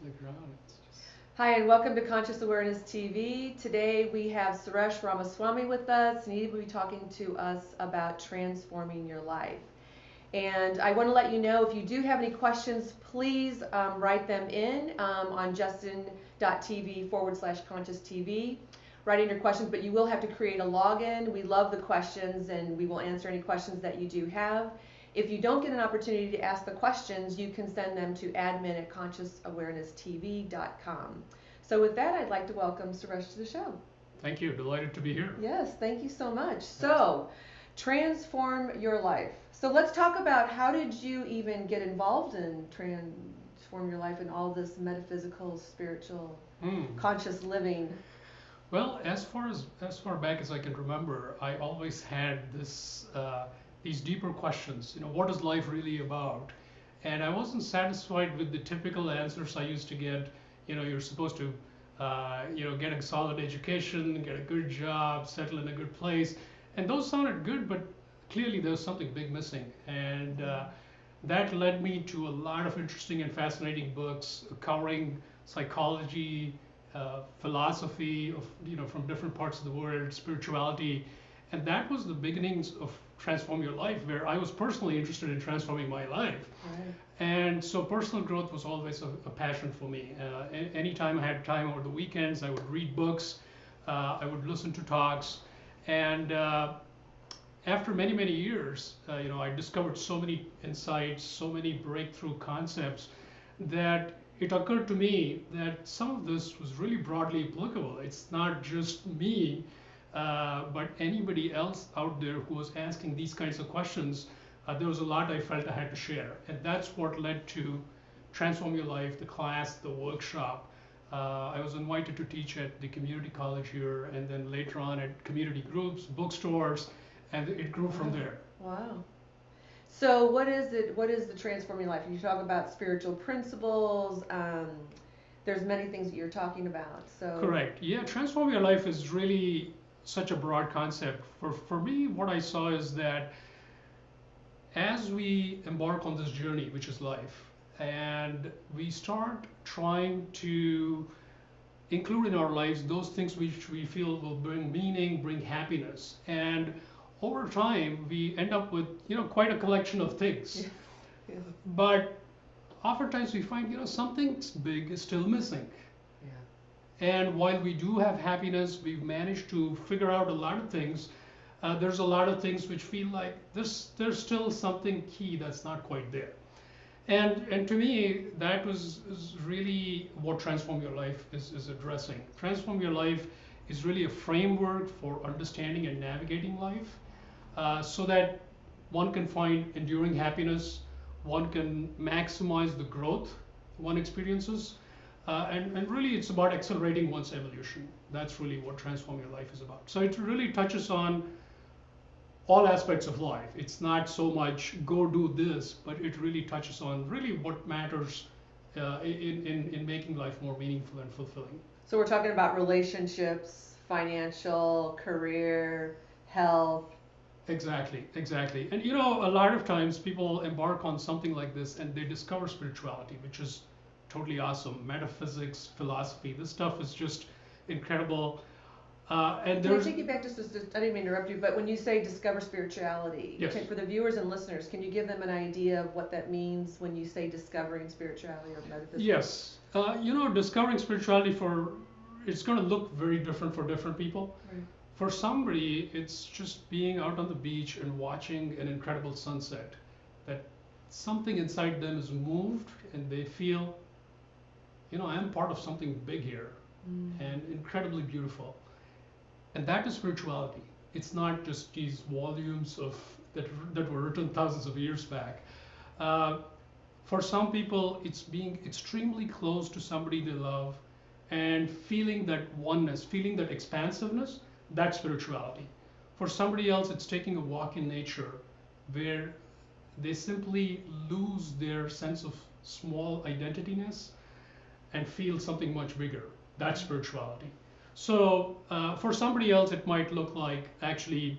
figure out. It's just... Hi, and welcome to Conscious Awareness TV. Today we have Suresh Ramaswamy with us, and he will be talking to us about transforming your life. And I want to let you know, if you do have any questions, please write them in on justin.tv/conscious TV. Write in your questions, but you will have to create a login. We love the questions, and we will answer any questions that you do have. If you don't get an opportunity to ask the questions, you can send them to admin@consciousawareness.tv.com. So with that, I'd like to welcome Suresh to the show. Thank you. Delighted to be here. Yes, thank you so much. So, transform your life. So let's talk about, how did you even get involved in transform your life and all this metaphysical, spiritual, conscious living? Well, as far back as I can remember, I always had these deeper questions. What is life really about? And I wasn't satisfied with the typical answers I used to get. You're supposed to, get a solid education, get a good job, settle in a good place, and those sounded good, but clearly there was something big missing. And that led me to a lot of interesting and fascinating books covering psychology, philosophy of from different parts of the world, spirituality, and that was the beginnings of Transform Your Life, where I was personally interested in transforming my life. Right. And so personal growth was always a passion for me. Anytime I had time over the weekends, I would read books, I would listen to talks, and after many, many years, I discovered so many insights, so many breakthrough concepts, that it occurred to me that some of this was really broadly applicable. It's not just me, but anybody else out there who was asking these kinds of questions. There was a lot I felt I had to share. And that's what led to Transform Your Life, the class, the workshop. I was invited to teach at the community college here, and then later on at community groups, bookstores, and it grew from there. Wow. So what is it? What is the Transform Your Life? You talk about spiritual principles. There's many things that you're talking about. So Correct. Yeah, Transform Your Life is really such a broad concept. For me, what I saw is that as we embark on this journey, which is life, and we start trying to include in our lives those things which we feel will bring meaning, bring happiness, and over time we end up with quite a collection of things. Yeah. Yeah. But oftentimes we find something big is still missing. Yeah. And while we do have happiness, we've managed to figure out a lot of things. There's a lot of things which feel like there's still something key that's not quite there. And to me, that is really what Transform Your Life is addressing. Transform Your Life is really a framework for understanding and navigating life, so that one can find enduring happiness, one can maximize the growth one experiences, and really it's about accelerating one's evolution. That's really what Transform Your Life is about. So it really touches on all aspects of life. It's not so much go do this, but it really touches on really what matters in making life more meaningful and fulfilling. So we're talking about relationships, financial, career, health. Exactly, exactly. And a lot of times people embark on something like this and they discover spirituality, which is totally awesome. Metaphysics, philosophy, this stuff is just incredible. And Can I there's take you back just I didn't mean to interrupt you, but when you say discover spirituality, Yes. for the viewers and listeners, can you give them an idea of what that means when you say discovering spirituality or metaphysics? Yes. Discovering spirituality it's going to look very different for different people. Right. For somebody, it's just being out on the beach and watching an incredible sunset. That something inside them is moved and they feel, I'm part of something big here and incredibly beautiful. And that is spirituality. It's not just these volumes that were written thousands of years back. For some people, it's being extremely close to somebody they love and feeling that oneness, feeling that expansiveness. That's spirituality. For somebody else, it's taking a walk in nature where they simply lose their sense of small identityness and feel something much bigger. That's spirituality. So for somebody else, it might look like actually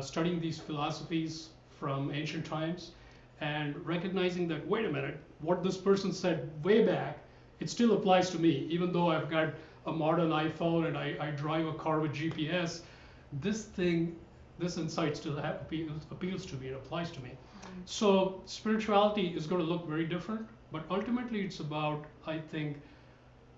studying these philosophies from ancient times and recognizing that, wait a minute, what this person said way back it still applies to me, even though I've got a modern iPhone and I drive a car with GPS. This thing, this insight still appeals to me, it applies to me. So spirituality is going to look very different, but ultimately it's about, I think,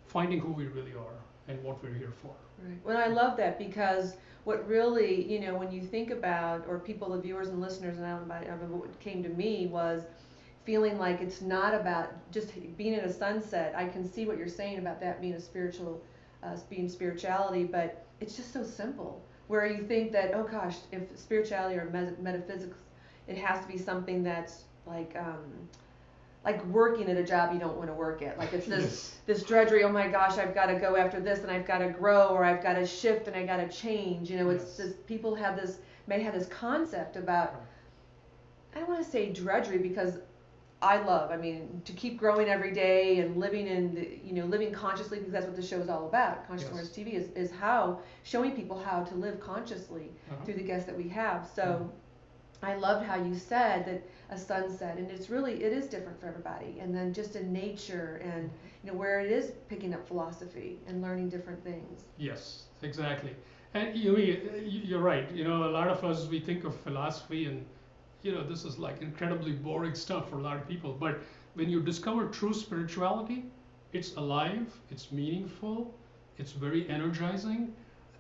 finding who we really are and what we're here for. Right. Well, I love that, because what really, you know, when you think about, or people, the viewers and listeners, and I remember what came to me was feeling like it's not about just being in a sunset. I can see what you're saying about that being a spiritual, being spirituality, but it's just so simple. Where you think that, oh gosh, if spirituality or metaphysics, it has to be something that's like working at a job you don't want to work at. Like it's this drudgery, oh my gosh, I've got to go after this and I've got to grow, or I've got to shift and I got to change. You know, it's this, people may have this concept about, I don't want to say drudgery, because I mean, to keep growing every day and living in the, you know, living consciously, because that's what the show is all about. Conscious Awareness TV is how, showing people how to live consciously through the guests that we have. So I loved how you said that a sunset, and it is different for everybody, and then just in nature, and you know, where it is picking up philosophy and learning different things. Yes, exactly. And you're right. You know, a lot of us, we think of philosophy and, you know, this is like incredibly boring stuff for a lot of people. But when you discover true spirituality, it's alive, it's meaningful, it's very energizing.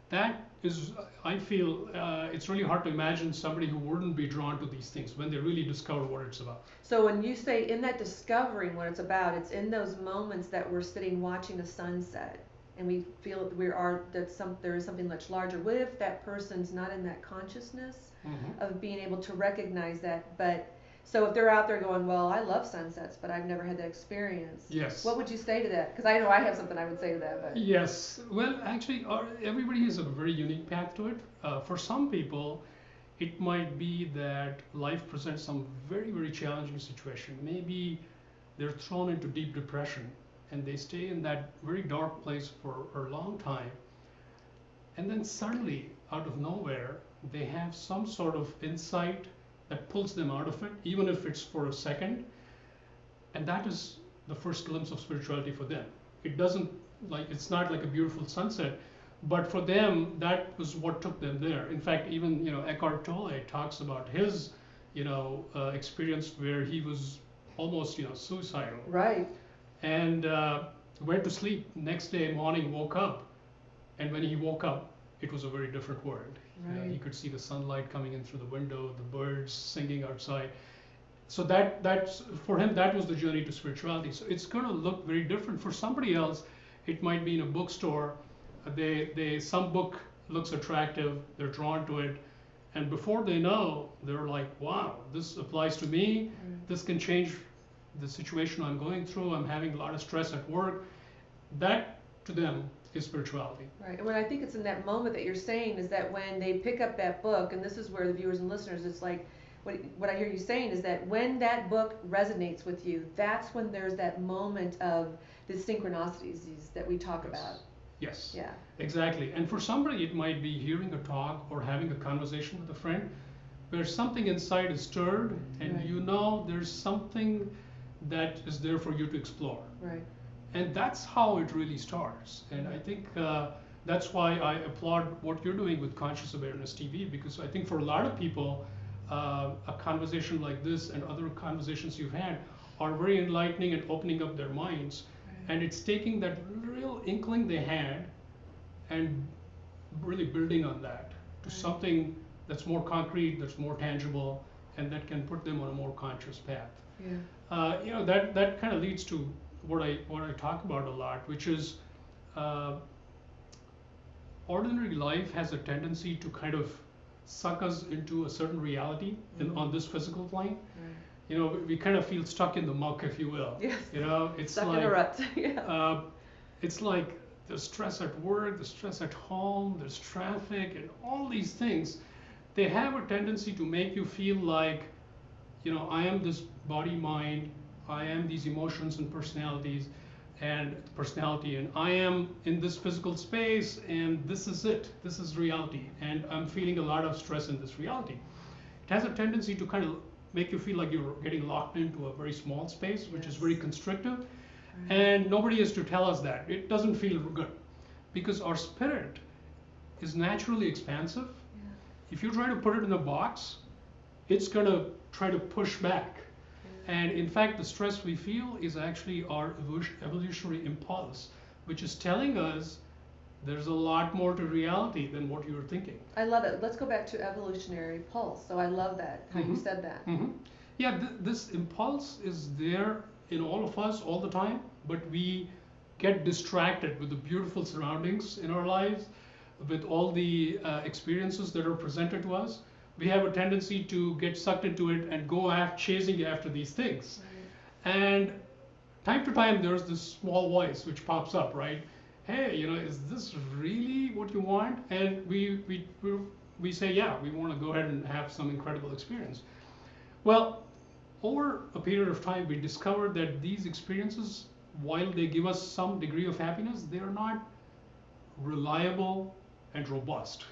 That is, I feel, it's really hard to imagine somebody who wouldn't be drawn to these things when they really discover what it's about. So when you say in that discovering what it's about, it's in those moments that we're sitting watching a sunset, and we feel that there is something much larger. What if that person's not in that consciousness of being able to recognize that? But so if they're out there going, well, I love sunsets, but I've never had that experience. Yes. What would you say to that? Because I know I have something I would say to that. But. Yes. Well, actually, everybody has a very unique path to it. For some people, it might be that life presents some very, very challenging situation. Maybe they're thrown into deep depression, and they stay in that very dark place for a long time. And then suddenly, out of nowhere, they have some sort of insight that pulls them out of it, even if it's for a second. And that is the first glimpse of spirituality for them. It's not like a beautiful sunset, but for them, that was what took them there. In fact, even, you know, Eckhart Tolle talks about his, you know, experience where he was almost, you know, suicidal. Right. And went to sleep. Next day morning, woke up, and when he woke up, it was a very different world. Right. He could see the sunlight coming in through the window, the birds singing outside. So that's for him, that was the journey to spirituality. So it's going to look very different. For somebody else, it might be in a bookstore. Some book looks attractive, they're drawn to it, and before they know, they're like, wow, this applies to me. This can change the situation I'm going through. I'm having a lot of stress at work. That to them is spirituality. Right. And what I think it's in that moment that you're saying is that when they pick up that book, and this is where the viewers and listeners, it's like, what I hear you saying is that when that book resonates with you, that's when there's that moment of the synchronicities that we talk about. Yes. Yeah. Exactly. And for somebody, it might be hearing a talk or having a conversation with a friend where something inside is stirred, and you know there's something that is there for you to explore. Right. And that's how it really starts. And I think that's why I applaud what you're doing with Conscious Awareness TV, because I think for a lot of people, a conversation like this and other conversations you've had are very enlightening and opening up their minds. And it's taking that real inkling they had and really building on that to something that's more concrete, that's more tangible, and that can put them on a more conscious path. Yeah. You know, that kind of leads to what I talk about a lot, which is ordinary life has a tendency to kind of suck us into a certain reality on this physical plane. You know, we kind of feel stuck in the muck, if you will. Yes. You know, it's stuck like in a rut. Yeah. It's like the stress at work, the stress at home, there's traffic, and all these things. They have a tendency to make you feel like, you know, I am this body, mind, I am these emotions and personality, and I am in this physical space, and this is it. This is reality, and I'm feeling a lot of stress in this reality. It has a tendency to kind of make you feel like you're getting locked into a very small space, which is very constrictive. And nobody is to tell us that. It doesn't feel good because our spirit is naturally expansive. Yeah. If you try to put it in a box, it's going to try to push back. And in fact, the stress we feel is actually our evolutionary impulse, which is telling us there's a lot more to reality than what you're thinking. I love it. Let's go back to evolutionary pulse. So I love that, how you said that. Yeah, this impulse is there in all of us all the time, but we get distracted with the beautiful surroundings in our lives, with all the experiences that are presented to us. We have a tendency to get sucked into it and go chasing after these things. Right. And time to time, there's this small voice which pops up, right? Hey, is this really what you want? And we say, yeah, we want to go ahead and have some incredible experience. Well, over a period of time, we discovered that these experiences, while they give us some degree of happiness, they are not reliable and robust.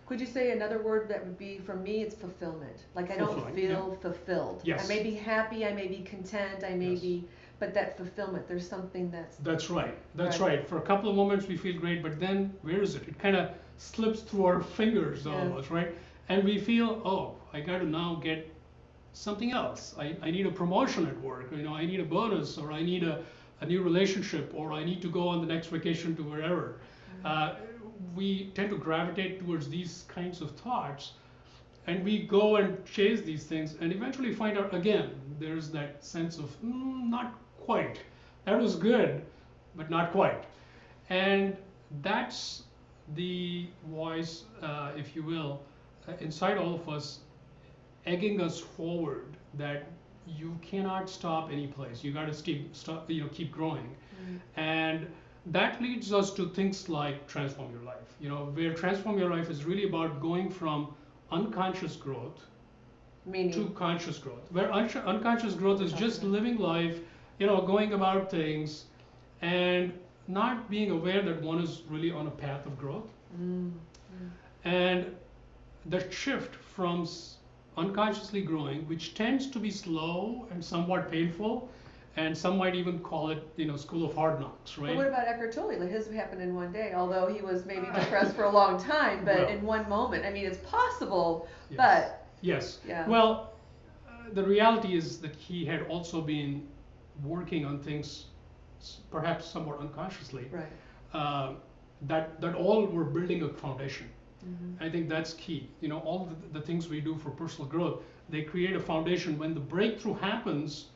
Could you say another word that would be, for me, it's fulfillment. Like I don't feel fulfilled. Yes. I may be happy, I may be content, I may be, but that fulfillment, there's something that's... That's right. That's right. For a couple of moments we feel great, but then where is it? It kind of slips through our fingers almost, right? And we feel, oh, I got to now get something else. I need a promotion at work, I need a bonus, or I need a new relationship, or I need to go on the next vacation to wherever. We tend to gravitate towards these kinds of thoughts, and we go and chase these things, and eventually find out again, there's that sense of, not quite. That was good, but not quite. And that's the voice, if you will, inside all of us, egging us forward, that you cannot stop any place. You got to keep growing. And that leads us to things like Transform Your Life. Where Transform Your Life is really about going from unconscious growth to conscious growth. Where unconscious growth is just living life, going about things and not being aware that one is really on a path of growth. And the shift from unconsciously growing, which tends to be slow and somewhat painful, and some might even call it, school of hard knocks, right? But what about Eckhart Tolle? Like his happened in one day, although he was maybe depressed for a long time, but in one moment. I mean, it's possible, but... Yes. Yeah. Well, the reality is that he had also been working on things, perhaps somewhat unconsciously, that all were building a foundation. I think that's key. All the things we do for personal growth, they create a foundation. When the breakthrough happens,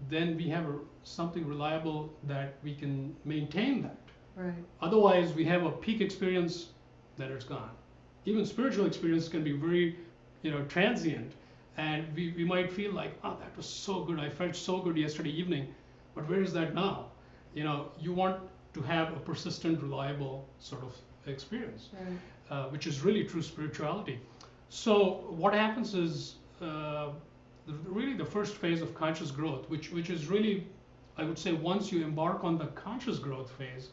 then we have something reliable that we can maintain that. Right. Otherwise, we have a peak experience, then it's gone. Even spiritual experience can be very, transient, and we might feel like, oh, that was so good. I felt so good yesterday evening, but where is that now? You want to have a persistent, reliable sort of experience, which is really true spirituality. So what happens is really the first phase of conscious growth, which is really, I would say, once you embark on the conscious growth phase,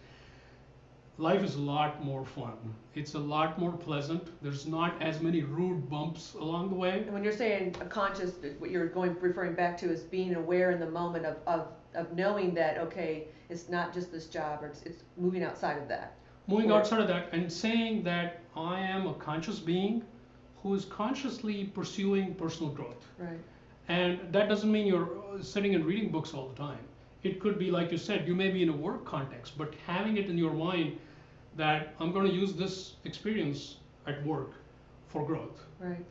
life is a lot more fun. It's a lot more pleasant. There's not as many rude bumps along the way. And when you're saying a conscious, what you're referring back to is being aware in the moment of knowing that, okay, it's not just this job, or it's moving outside of that. Moving outside of that and saying that I am a conscious being who is consciously pursuing personal growth. Right. And that doesn't mean you're sitting and reading books all the time. It could be, like you said, you may be in a work context, but having it in your mind that I'm going to use this experience at work for growth. Right.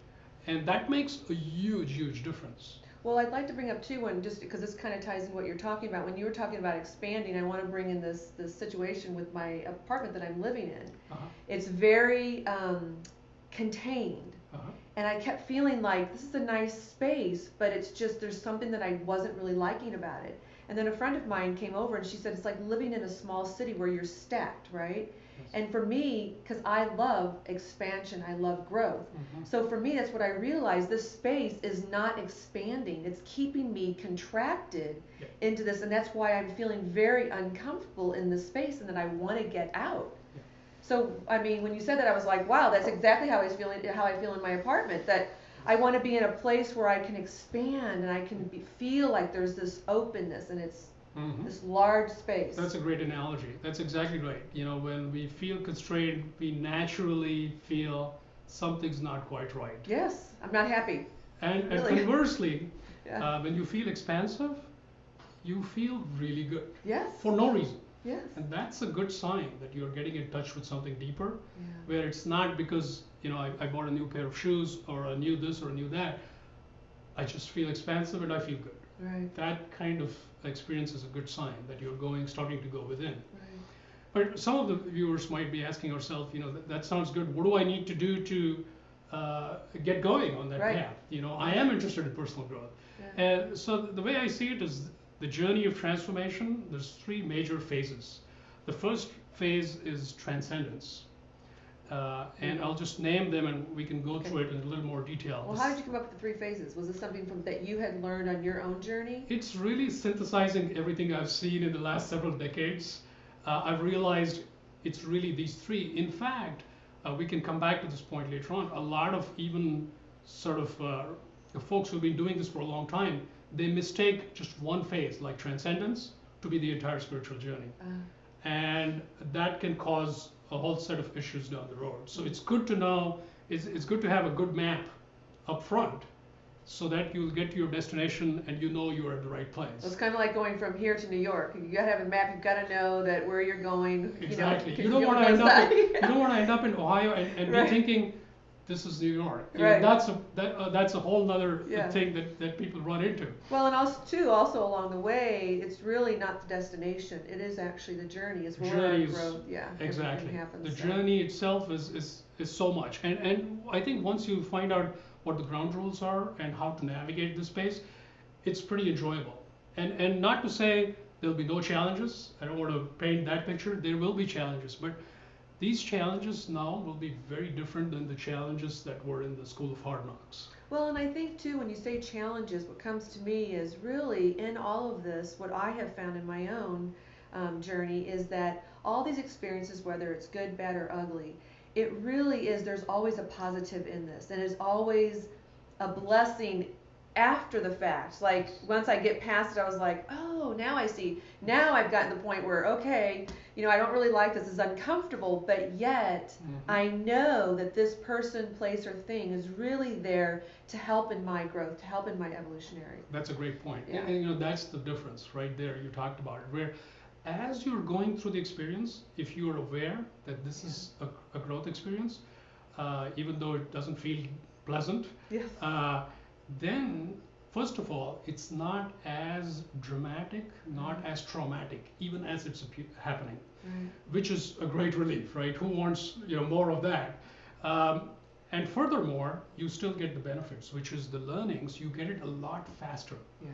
And that makes a huge, huge difference. Well, I'd like to bring up too, and just because this kind of ties into what you're talking about. When you were talking about expanding, I want to bring in this situation with my apartment that I'm living in. It's very contained. And I kept feeling like this is a nice space, but it's just, there's something that I wasn't really liking about it. And then a friend of mine came over and she said, it's like living in a small city where you're stacked, right? Yes. And for me, because I love expansion, I love growth. So for me, that's what I realized. This space is not expanding. It's keeping me contracted into this. And that's why I'm feeling very uncomfortable in this space and that I want to get out. So, I mean, when you said that, I was like, wow, that's exactly how I feel in my apartment, that I want to be in a place where I can expand and I can feel like there's this openness, and it's Mhm. this large space. That's a great analogy. That's exactly right. You know, when we feel constrained, we naturally feel something's not quite right. Yes, I'm not happy. And Really. conversely, Yeah. when you feel expansive, you feel really good Yes. for no reason. Yes. And that's a good sign that you're getting in touch with something deeper, Yeah. where it's not because, you know, I bought a new pair of shoes or a new this or a new that. I just feel expansive and I feel good. Right. That kind of experience is a good sign that you're starting to go within. Right. But some of the viewers might be asking ourselves, you know, that sounds good. What do I need to do to get going on that Right. path? You know, I am interested in personal growth. Yeah. And so the way I see it is the journey of transformation, there's three major phases. The first phase is transcendence. And I'll just name them and we can go through it in a little more detail. Well, how did you come up with the three phases? Was this something that you had learned on your own journey? It's really synthesizing everything I've seen in the last several decades. I've realized it's really these three. In fact, we can come back to this point later on. A lot of even sort of folks who've been doing this for a long time, they mistake just one phase, like transcendence, to be the entire spiritual journey. And that can cause a whole set of issues down the road. So it's good to know, it's good to have a good map up front so that you'll get to your destination and you know you're at the right place. It's kind of like going from here to New York. You gotta have a map. You've got to know that where you're going. Exactly. You You know, don't want to end up. You don't want to end up in Ohio and Right. be thinking, this is New York. You Right. know, that's a whole other Yeah. thing that people run into. Well, and also along the way, it's really not the destination. It is actually the journey. It's where our Journey is- growth. Yeah. Exactly. Everything happens. The so. journey itself is so much. And I think once you find out what the ground rules are and how to navigate the space, it's pretty enjoyable. And not to say there'll be no challenges. I don't want to paint that picture. There will be challenges, but these challenges now will be very different than the challenges that were in the School of Hard Knocks. Well, and I think too, when you say challenges, what comes to me is really in all of this, what I have found in my own journey is that all these experiences, whether it's good, bad, or ugly, it really is, there's always a positive in this, and it's always a blessing after the fact. Like once I get past it, I was like, oh, now I see. Now I've gotten to the point where, okay, I don't really like this. It's uncomfortable, but yet I know that this person, place, or thing is really there to help in my growth, to help in my evolutionary. That's a great point. Yeah. And that's the difference right there. You talked about it, where as you're going through the experience, if you are aware that this is a growth experience, even though it doesn't feel pleasant, Yes. then first of all, it's not as dramatic, not as traumatic, even as it's happening, Right. which is a great relief, right? Who wants more of that? And furthermore, you still get the benefits, which is the learnings. You get it a lot faster. Yeah.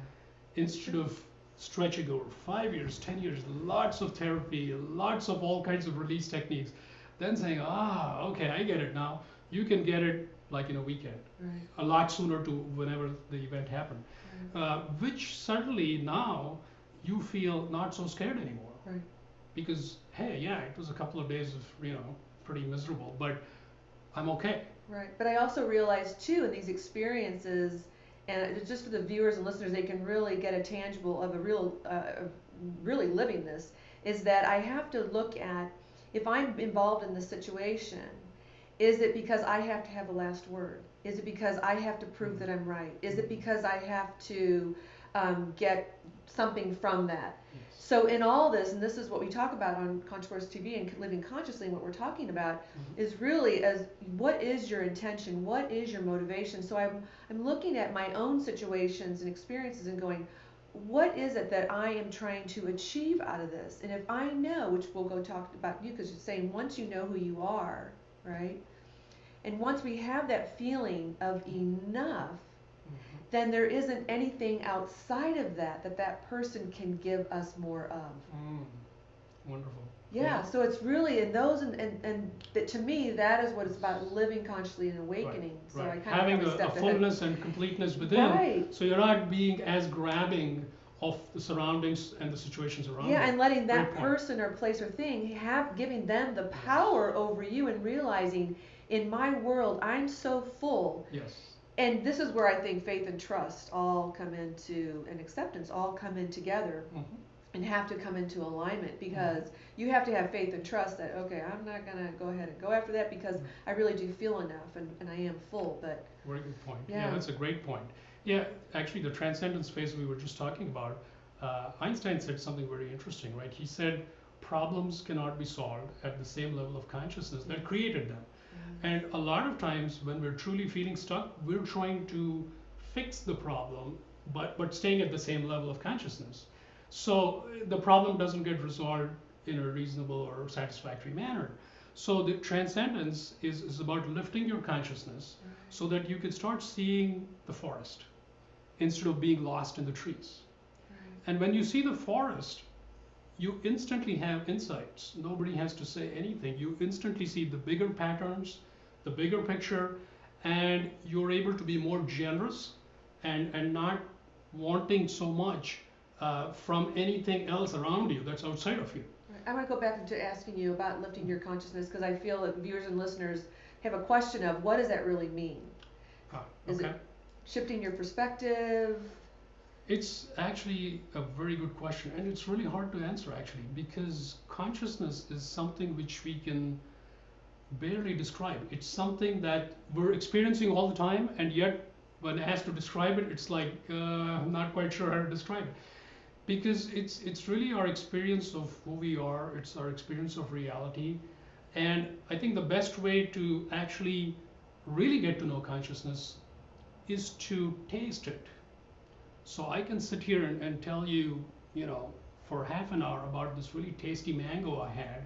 Instead of stretching over 5 years, 10 years, lots of therapy, lots of all kinds of release techniques, then saying, okay, I get it now. You can get it like in a weekend, Right. a lot sooner to whenever the event happened, which suddenly now you feel not so scared anymore. Right. Because, hey, yeah, it was a couple of days of, pretty miserable, but I'm okay. Right. But I also realized too in these experiences, and it's just for the viewers and listeners, they can really get a tangible of a real, really living this, is that I have to look at, if I'm involved in this situation, is it because I have to have the last word? Is it because I have to prove that I'm right? Is it because I have to get something from that? Yes. So in all this, and this is what we talk about on Conscious TV and Living Consciously, and what we're talking about is really as what is your intention? What is your motivation? So I'm looking at my own situations and experiences and going, what is it that I am trying to achieve out of this? And if I know, which we'll go talk about you, because you're saying once you know who you are, right? And once we have that feeling of enough, then there isn't anything outside of that person can give us more of. Wonderful. Yeah, so it's really in those, and to me, that is what it's about, living consciously and awakening. So Right. I kind Having of a stepped fullness and completeness within, Right. so you're not being as grabbing of the surroundings and the situations around Yeah, you. and letting that Great point. person or place or thing giving them the power over you, and realizing in my world I'm so full. Yes. And this is where I think faith and trust all come into, and acceptance all come in together. and have to come into alignment, because you have to have faith and trust that, okay, I'm not going to go ahead and go after that because I really do feel enough and I am full. But very good point. yeah, That's a great point. Yeah, actually, the transcendence phase we were just talking about, Einstein said something very interesting, right? He said problems cannot be solved at the same level of consciousness that created them. And a lot of times when we're truly feeling stuck, we're trying to fix the problem, but staying at the same level of consciousness. So the problem doesn't get resolved in a reasonable or satisfactory manner. So the transcendence is about lifting your consciousness so that you can start seeing the forest instead of being lost in the trees. And when you see the forest, you instantly have insights. Nobody has to say anything. You instantly see the bigger patterns, the bigger picture, and you're able to be more generous and not wanting so much from anything else around you that's outside of you. I want to go back into asking you about lifting your consciousness, because I feel that viewers and listeners have a question of, what does that really mean? Is it shifting your perspective? It's actually a very good question, and it's really hard to answer actually, because consciousness is something which we can barely describe. It's something that we're experiencing all the time, and yet when asked to describe it, it's like I'm not quite sure how to describe it. Because it's really our experience of who we are, it's our experience of reality. And I think the best way to actually really get to know consciousness is to taste it. So I can sit here and tell you, for half an hour about this really tasty mango I had,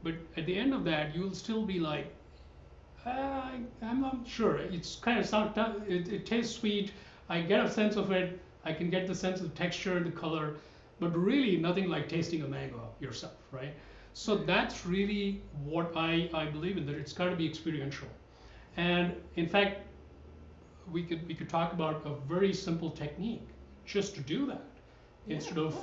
but at the end of that, you'll still be like, I'm not sure. It's kind of it tastes sweet. I get a sense of it. I can get the sense of the texture, the color, but really nothing like tasting a mango yourself, right? So that's really what I believe in, that it's got to be experiential. And in fact, we could talk about a very simple technique just to do that, instead of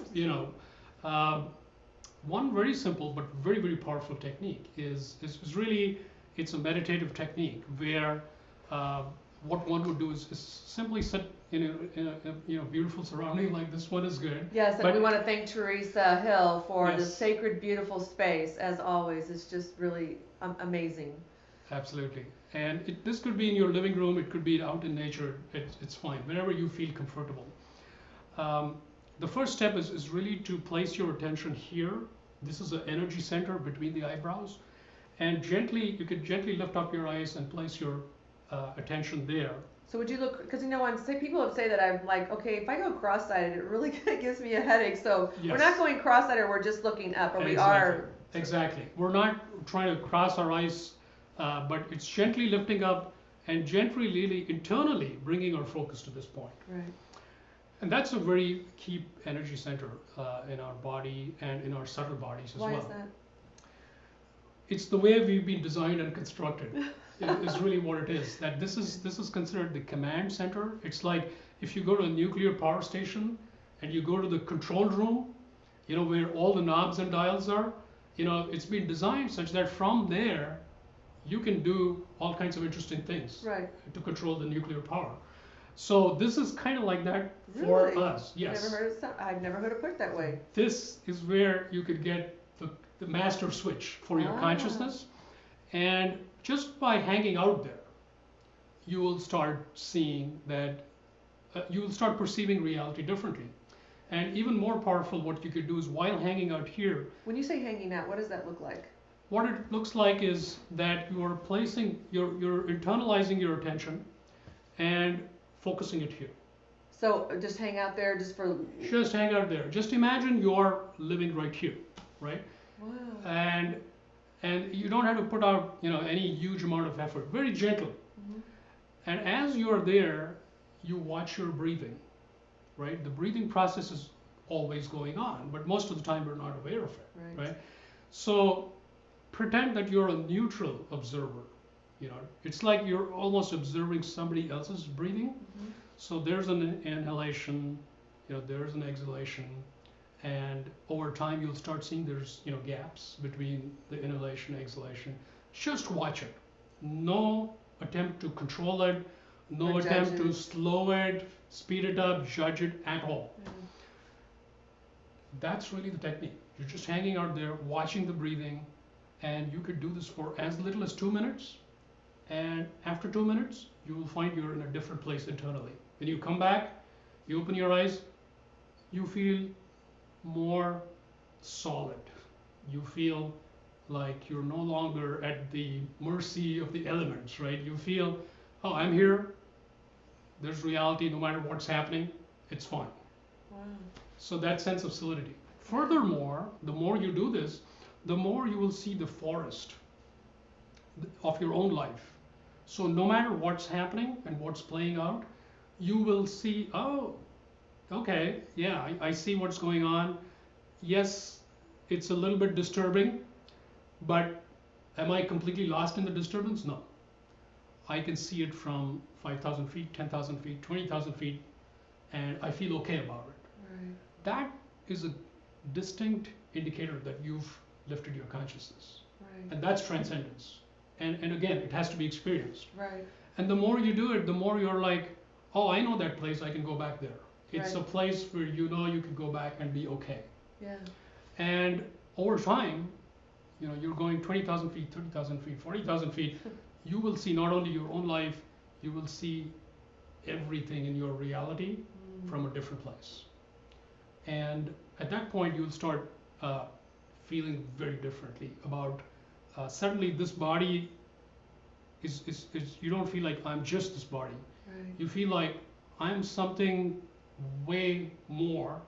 one very simple but very, very powerful technique is really, it's a meditative technique where what one would do is simply sit in a beautiful surrounding like this one is good. Yes, and we want to thank Teresa Hill for the sacred, beautiful space, as always. It's just really amazing. Absolutely. And this could be in your living room, it could be out in nature, it's fine, whenever you feel comfortable. The first step is really to place your attention here. This is the energy center between the eyebrows. And you could gently lift up your eyes and place your attention there. So would you look, because people have said that I'm like, okay, if I go cross-eyed, it really gives me a headache. So we're not going cross-eyed, or we're just looking up, or we are. Exactly. We're not trying to cross our eyes, but it's gently lifting up and gently really internally bringing our focus to this point. Right. And that's a very key energy center in our body and in our subtle bodies as well. Why is that? It's the way we've been designed and constructed. Is really what it is. That this is considered the command center. It's like if you go to a nuclear power station and you go to the control room, where all the knobs and dials are. It's been designed such that from there you can do all kinds of interesting things to control the nuclear power. So this is kind of like that for us. Yes. I've never heard it put that way. This is where you could get the master switch for your consciousness, and just by hanging out there, you will start seeing that, you will start perceiving reality differently. And even more powerful, what you could do is, while hanging out here. When you say hanging out, what does that look like? What it looks like is that you're internalizing your attention and focusing it here. So just hang out there Just hang out there. Just imagine you're living right here, right? Wow. And you don't have to put out, any huge amount of effort. Very gentle. Mm-hmm. And as you're there, you watch your breathing, right? The breathing process is always going on, but most of the time we're not aware of it, right? So pretend that you're a neutral observer. It's like you're almost observing somebody else's breathing. Mm-hmm. So there's an inhalation, there's an exhalation. And over time, you'll start seeing there's gaps between the inhalation and exhalation. Just watch it. No attempt to control it. No attempt to slow it, speed it up, judge it at all. That's really the technique. You're just hanging out there, watching the breathing, and you could do this for as little as 2 minutes. And after 2 minutes, you will find you're in a different place internally. When you come back, you open your eyes, you feel more solid. You feel like you're no longer at the mercy of the elements, right? You feel, oh, I'm here. There's reality no matter what's happening. It's fine. Wow. So that sense of solidity. Furthermore, the more you do this, the more you will see the forest of your own life. So no matter what's happening and what's playing out, you will see, oh, okay, yeah, I see what's going on. Yes, it's a little bit disturbing, but am I completely lost in the disturbance? No. I can see it from 5,000 feet, 10,000 feet, 20,000 feet, and I feel okay about it. Right. That is a distinct indicator that you've lifted your consciousness. Right. And that's transcendence. And again, it has to be experienced. Right. And the more you do it, the more you're like, oh, I know that place, I can go back there. It's Right. a place where you know you can go back and be okay. Yeah. And over time, you know, you're going 20,000 feet, 30,000 feet, 40,000 feet, you will see not only your own life, you will see everything in your reality from a different place. And at that point, you'll start feeling very differently about, suddenly this body is, you don't feel like I'm just this body. Right. You feel like I'm something way more,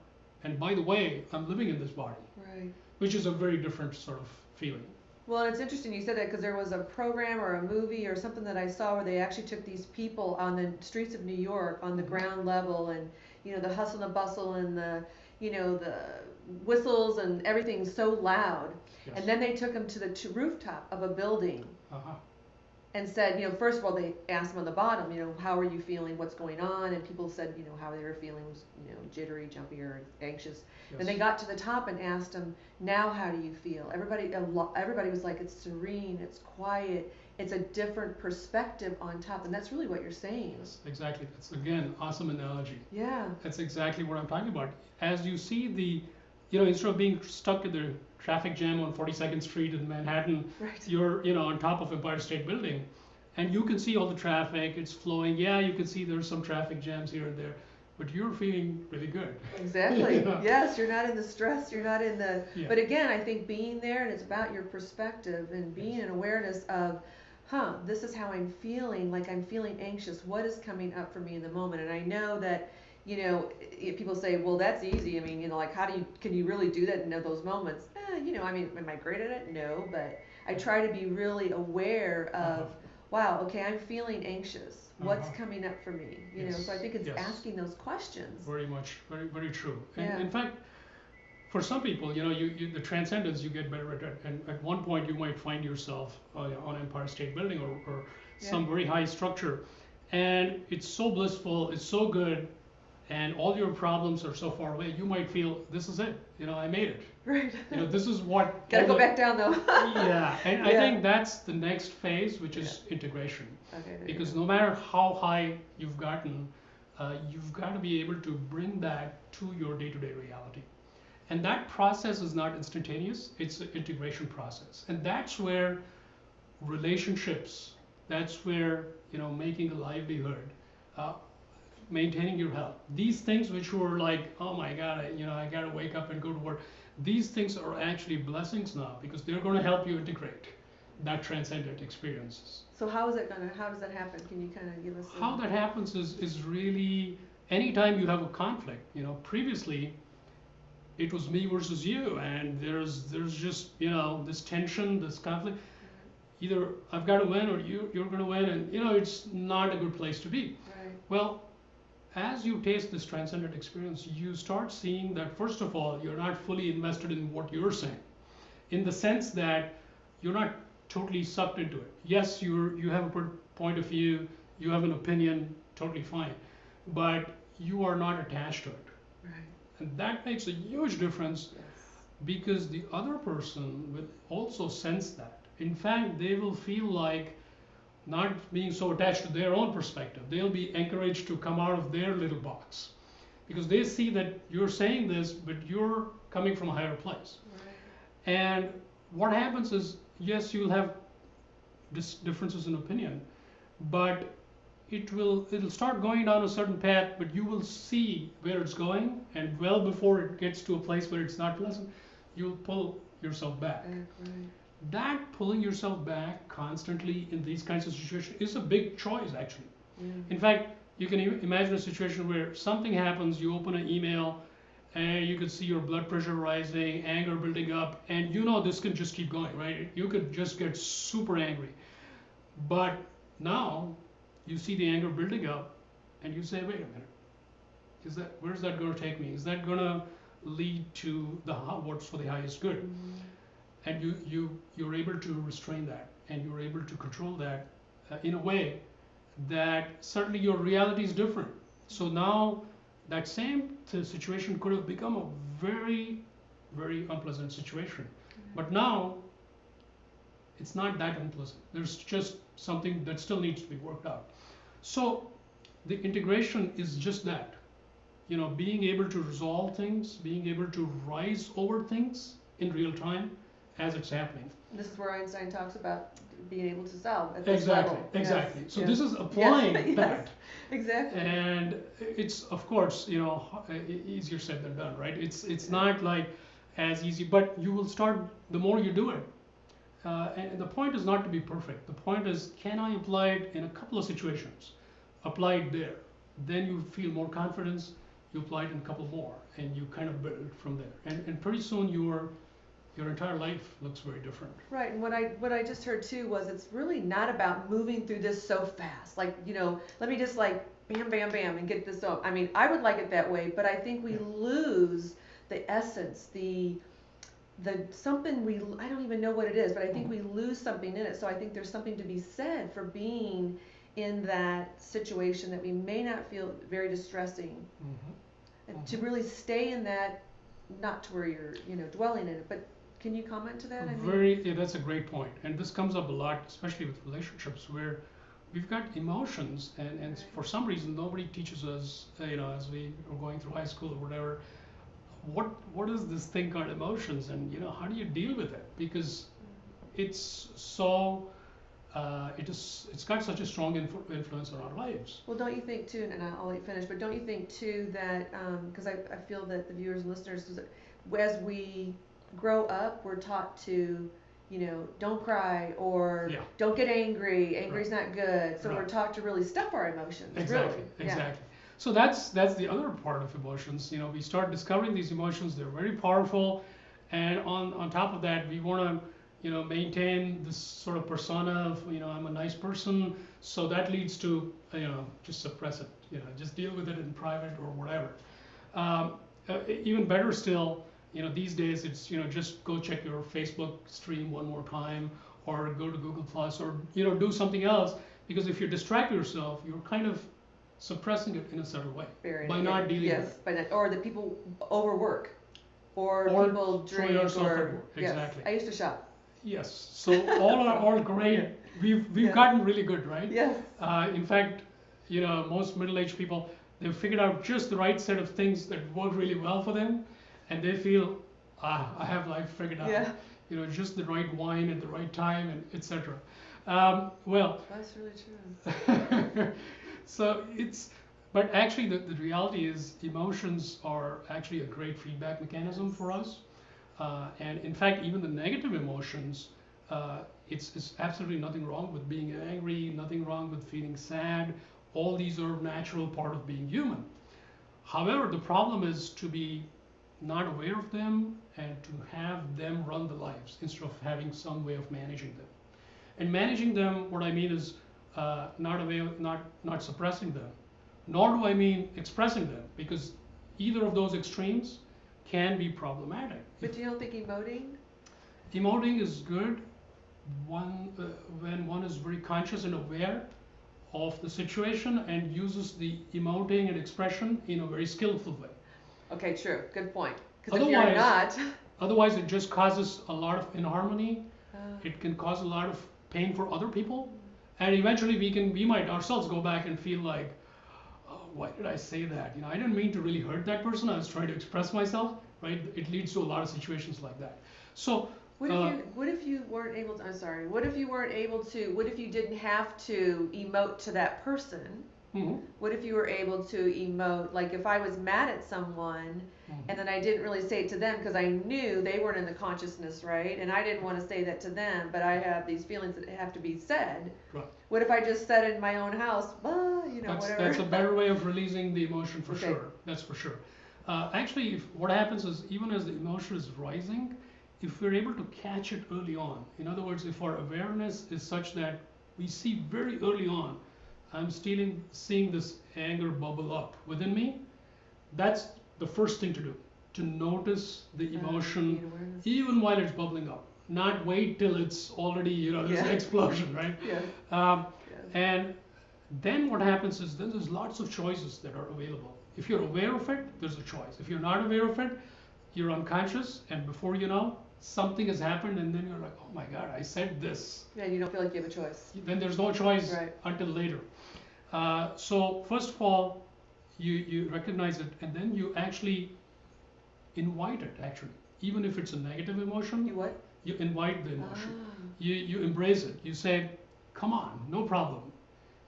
and by the way, I'm living in this body, Right. which is a very different sort of feeling. Well, it's interesting you said that because there was a program or a movie or something that I saw where they actually took these people on the streets of New York on the ground level, and you know the hustle and the bustle and the the whistles and everything's so loud, Yes. and then they took them to the rooftop of a building Uh-huh. and said, first of all, they asked them on the bottom, how are you feeling, what's going on, and people said, how they were feeling was, jittery, jumpy, or anxious. Yes. And they got to the top and asked them, now how do you feel? Everybody was like, it's serene, it's quiet, it's a different perspective on top, and that's really what you're saying. Yes, exactly. That's again awesome analogy. Yeah. That's exactly what I'm talking about. As you see instead of being stuck in the traffic jam on 42nd Street in Manhattan, Right. you're on top of Empire State Building, and you can see all the traffic. It's flowing. Yeah, you can see there's some traffic jams here and there, but you're feeling really good. Exactly. Yeah. Yes, you're not in the stress, you're not in the, Yeah. but again, I think being there, and it's about your perspective and being in awareness of, this is how I'm feeling, like I'm feeling anxious, what is coming up for me in the moment? And I know that, people say, well, that's easy. I mean, like, can you really do that in those moments? I mean, am I great at it? No, but I try to be really aware of, wow, okay, I'm feeling anxious. What's coming up for me? Yes. So I think it's Yes. asking those questions. Very much, very, very true. And Yeah. in fact, for some people, you the transcendence you get better at it. And at one point, you might find yourself on Empire State Building or some very high structure, and it's so blissful, it's so good, and all your problems are so far away. You might feel, this is it. I made it. Right. This is what. Gotta go back down though. Yeah, and I Yeah. think that's the next phase, which is integration. Okay. There Because you no matter how high you've gotten, you've got to be able to bring that to your day-to-day reality. And that process is not instantaneous, it's an integration process. And that's where relationships, that's where, making a livelihood, maintaining your health, these things which were like, oh my God, I got to wake up and go to work, these things are actually blessings now because they're going to help you integrate that transcendent experiences. So how does that happen? Can you kind of give us How that happens is really anytime you have a conflict. Previously it was me versus you, and there's just this tension, this conflict. Either I've got to win or you're going to win, and it's not a good place to be. Right. Well, as you taste this transcendent experience, you start seeing that first of all, you're not fully invested in what you're saying, in the sense that you're not totally sucked into it. Yes, you have a point of view, you have an opinion, totally fine, but you are not attached to it. Right. And that makes a huge difference Yes. because the other person will also sense that. In fact, they will feel like not being so attached to their own perspective. They'll be encouraged to come out of their little box because they see that you're saying this, but you're coming from a higher place. Right. And what happens is, yes, you'll have differences in opinion, but it'll start going down a certain path, but you will see where it's going, and well before it gets to a place where it's not pleasant, you'll pull yourself back. Right. That pulling yourself back constantly in these kinds of situations is a big choice, actually. Yeah. In fact, you can imagine a situation where something happens, you open an email, and you could see your blood pressure rising, anger building up, and you know this can just keep going, right? You could just get super angry. But now you see the anger building up, and you say, wait a minute, where's that going to take me? Is that going to lead to what's for the highest good? Mm-hmm. And you're able to restrain that, and you're able to control that in a way that certainly your reality is different. So now that same situation could have become a very, very unpleasant situation. Mm-hmm. But now it's not that unpleasant. There's just something that still needs to be worked out. So the integration is just that, being able to resolve things, being able to rise over things in real time as it's happening. This is where Einstein talks about being able to solve at this Exactly, level. exactly. Yes. So Yes. this is applying Yes. that. Exactly. And it's, of course, easier said than done, right? It's not like as easy, but you will start, the more you do it. And the point is not to be perfect. The point is, can I apply it in a couple of situations? Apply it there. Then you feel more confidence, you apply it in a couple more, and you kind of build from there. And pretty soon your entire life looks very different. Right, and what I just heard too was it's really not about moving through this so fast. Like, let me just like bam, bam, bam and get this over. I mean, I would like it that way, but I think we lose the essence, the something I don't even know what it is, but I think we lose something in it. So I think there's something to be said for being in that situation that we may not feel very distressing. Mm-hmm. And to really stay in that, not to where you're, dwelling in it, but can you comment to that? Yeah, that's a great point. And this comes up a lot, especially with relationships, where we've got emotions, and Right. for some reason nobody teaches us, as we are going through high school or whatever, what is this thing called emotions, and how do you deal with it? Because it's so it's got such a strong influence on our lives. Well, don't you think too, and I'll let you finish, but don't you think too that, because I feel that the viewers and listeners, as we grow up, we're taught to, don't cry, or Yeah. don't get angry. Angry's not good. So Right. we're taught to really stuff our emotions. Exactly, Really. exactly. Yeah. So that's the other part of emotions. We start discovering these emotions. They're very powerful, and on top of that, we want to maintain this sort of persona of I'm a nice person. So that leads to just suppress it. Just deal with it in private or whatever. Even better still, these days it's just go check your Facebook stream one more time, or go to Google Plus, or do something else, because if you distract yourself, you're kind of suppressing it in a certain way by not dealing with it. Yes, or that people overwork, or people throw drink, yourself at or work. yes. Exactly. I used to shop. Yes. So all are all great. We've Yeah. gotten really good, right? Yes. In fact, most middle-aged people, they've figured out just the right set of things that work really well for them, and they feel, I have life figured out. Yeah. Just the right wine at the right time, and etc. Well. That's really true. So but actually the reality is emotions are actually a great feedback mechanism for us. And in fact, even the negative emotions, it's absolutely nothing wrong with being angry, nothing wrong with feeling sad. All these are natural part of being human. However, the problem is to be not aware of them and to have them run the lives instead of having some way of managing them. And managing them, what I mean is not suppressing them, nor do I mean expressing them, because either of those extremes can be problematic. But you don't think emoting? Emoting is good when one is very conscious and aware of the situation and uses the emoting and expression in a very skillful way. Okay, true. Good point. Because if you're not, otherwise it just causes a lot of inharmony. It can cause a lot of pain for other people, and eventually we might ourselves go back and feel like, oh, why did I say that? I didn't mean to really hurt that person. I was trying to express myself. right? It leads to a lot of situations like that. So What if you weren't able to, I'm sorry, what if you weren't able to, what if you didn't have to emote to that person? mhm, What if you were able to emote, like if I was mad at someone mhm. and then I didn't really say it to them because I knew they weren't in the consciousness, right? And I didn't want to say that to them, but I have these feelings that have to be said. Right. What if I just said it in my own house, you know, whatever? That's a better way of releasing the emotion for Okay. sure. That's for sure. Actually, what happens is even as the emotion is rising, if we're able to catch it early on, in other words, if our awareness is such that we see very early on, I'm seeing this anger bubble up within me, that's the first thing to do, to notice the emotion Need awareness. even while it's bubbling up. Not wait till it's already, this Yeah. explosion, right? Yes. Um, Yes. and then what happens is then there's lots of choices that are available. If you're aware of it, there's a choice. If you're not aware of it, you're unconscious, and before you know, something has happened, and then you're like, oh my God, I said this. Yeah, you don't feel like you have a choice. Then there's no choice Right. until later. So first of all, you recognize it, and then you actually invite it. Actually, even if it's a negative emotion, You what? you invite the emotion. Ah. You embrace it. You say, come on, no problem.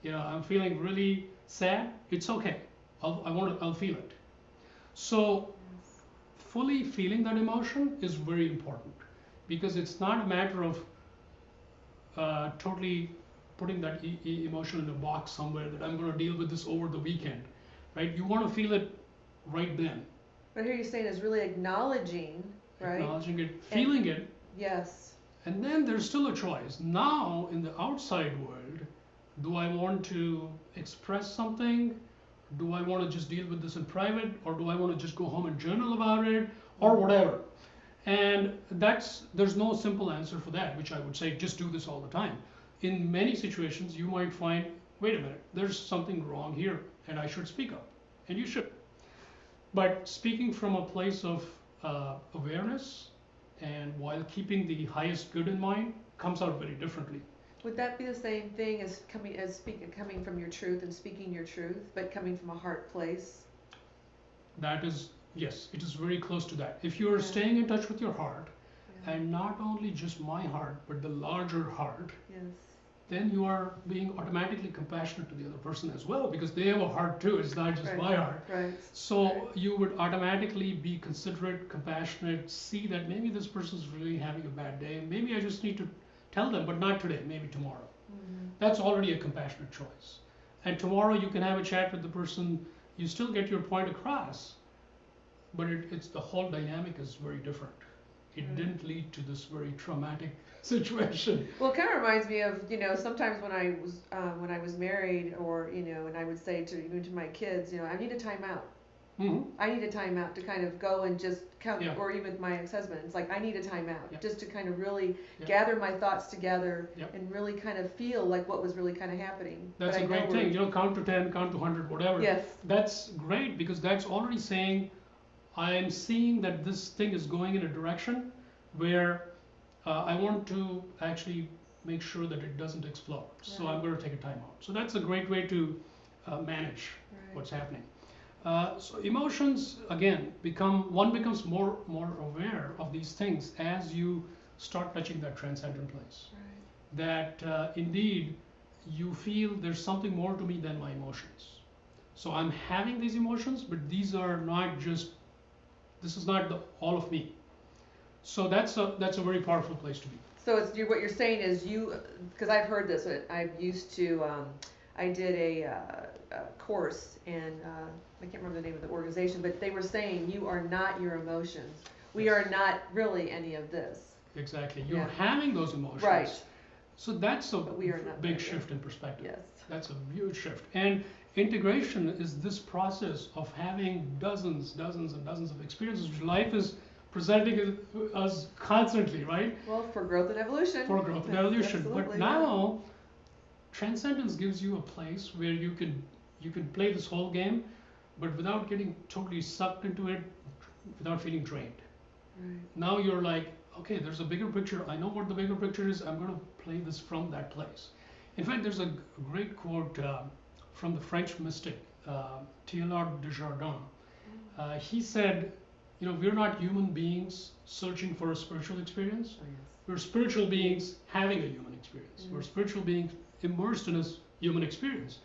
I'm feeling really sad. It's okay. I'll feel it. So fully feeling that emotion is very important, because it's not a matter of totally putting that emotion in a box somewhere that I'm going to deal with this over the weekend, right? You want to feel it right then. But here you're saying is really acknowledging, right? Acknowledging it, feeling it, Yes. and then there's still a choice. Now, in the outside world, do I want to express something? Do I want to just deal with this in private, or do I want to just go home and journal about it, or whatever? And there's no simple answer for that, which I would say just do this all the time. In many situations, you might find, wait a minute, there's something wrong here, and I should speak up, and you should. But speaking from a place of awareness and while keeping the highest good in mind comes out very differently. Would that be the same thing as coming from your truth and speaking your truth, but coming from a heart place? That is, yes, it is very close to that. If you're Yeah. staying in touch with your heart, Yeah. and not only just my heart, but the larger heart, Yes. then you are being automatically compassionate to the other person as well, because they have a heart too. It's not just Right. my heart. Right. So Right. you would automatically be considerate, compassionate, see that maybe this person's really having a bad day. Maybe I just need to tell them, but not today, maybe tomorrow. Mm-hmm. That's already a compassionate choice. And tomorrow you can have a chat with the person, you still get your point across, but it's the whole dynamic is very different. It Right. didn't lead to this very traumatic situation. Well, it kind of reminds me of, sometimes when I was married, or, and I would say even to my kids, I need a timeout. Hmm. I need a timeout to kind of go and just count, Yeah. or even with my ex-husband, it's like I need a timeout, Yeah. just to kind of really Yeah. gather my thoughts together Yeah. and really kind of feel like what was really kind of happening. That's But a I know great thing. Count to 10, count to 100, whatever. Yes. That's great, because that's already saying, I am seeing that this thing is going in a direction where I want to actually make sure that it doesn't explode. So Right. I'm going to take a time out. So that's a great way to manage Right. what's happening. So emotions, again, one becomes more aware of these things as you start touching that transcendent place. Right. That indeed you feel there's something more to me than my emotions. So I'm having these emotions, but these are not just, this is not all of me. So that's a very powerful place to be. So what you're saying is because I've heard this, I've used to, I did a course, and I can't remember the name of the organization, but they were saying you are not your emotions. We Yes. are not really any of this. Exactly. You're Yeah. having those emotions. Right. So that's a But we are not big there yet. shift in perspective. Yes. That's a huge shift. And integration is this process of having dozens and dozens of experiences, which life is presenting us constantly, right? Well, for growth and evolution. For growth and That's evolution. But absolutely, now, transcendence gives you a place where you can play this whole game, but without getting totally sucked into it, without feeling drained. Right. Now you're like, okay, there's a bigger picture. I know what the bigger picture is. I'm going to play this from that place. In fact, there's a great quote from the French mystic, Teilhard de Chardin. He said, we're not human beings searching for a spiritual experience. Oh, yes. We're spiritual beings having a human experience. We're spiritual beings immersed in a human experience.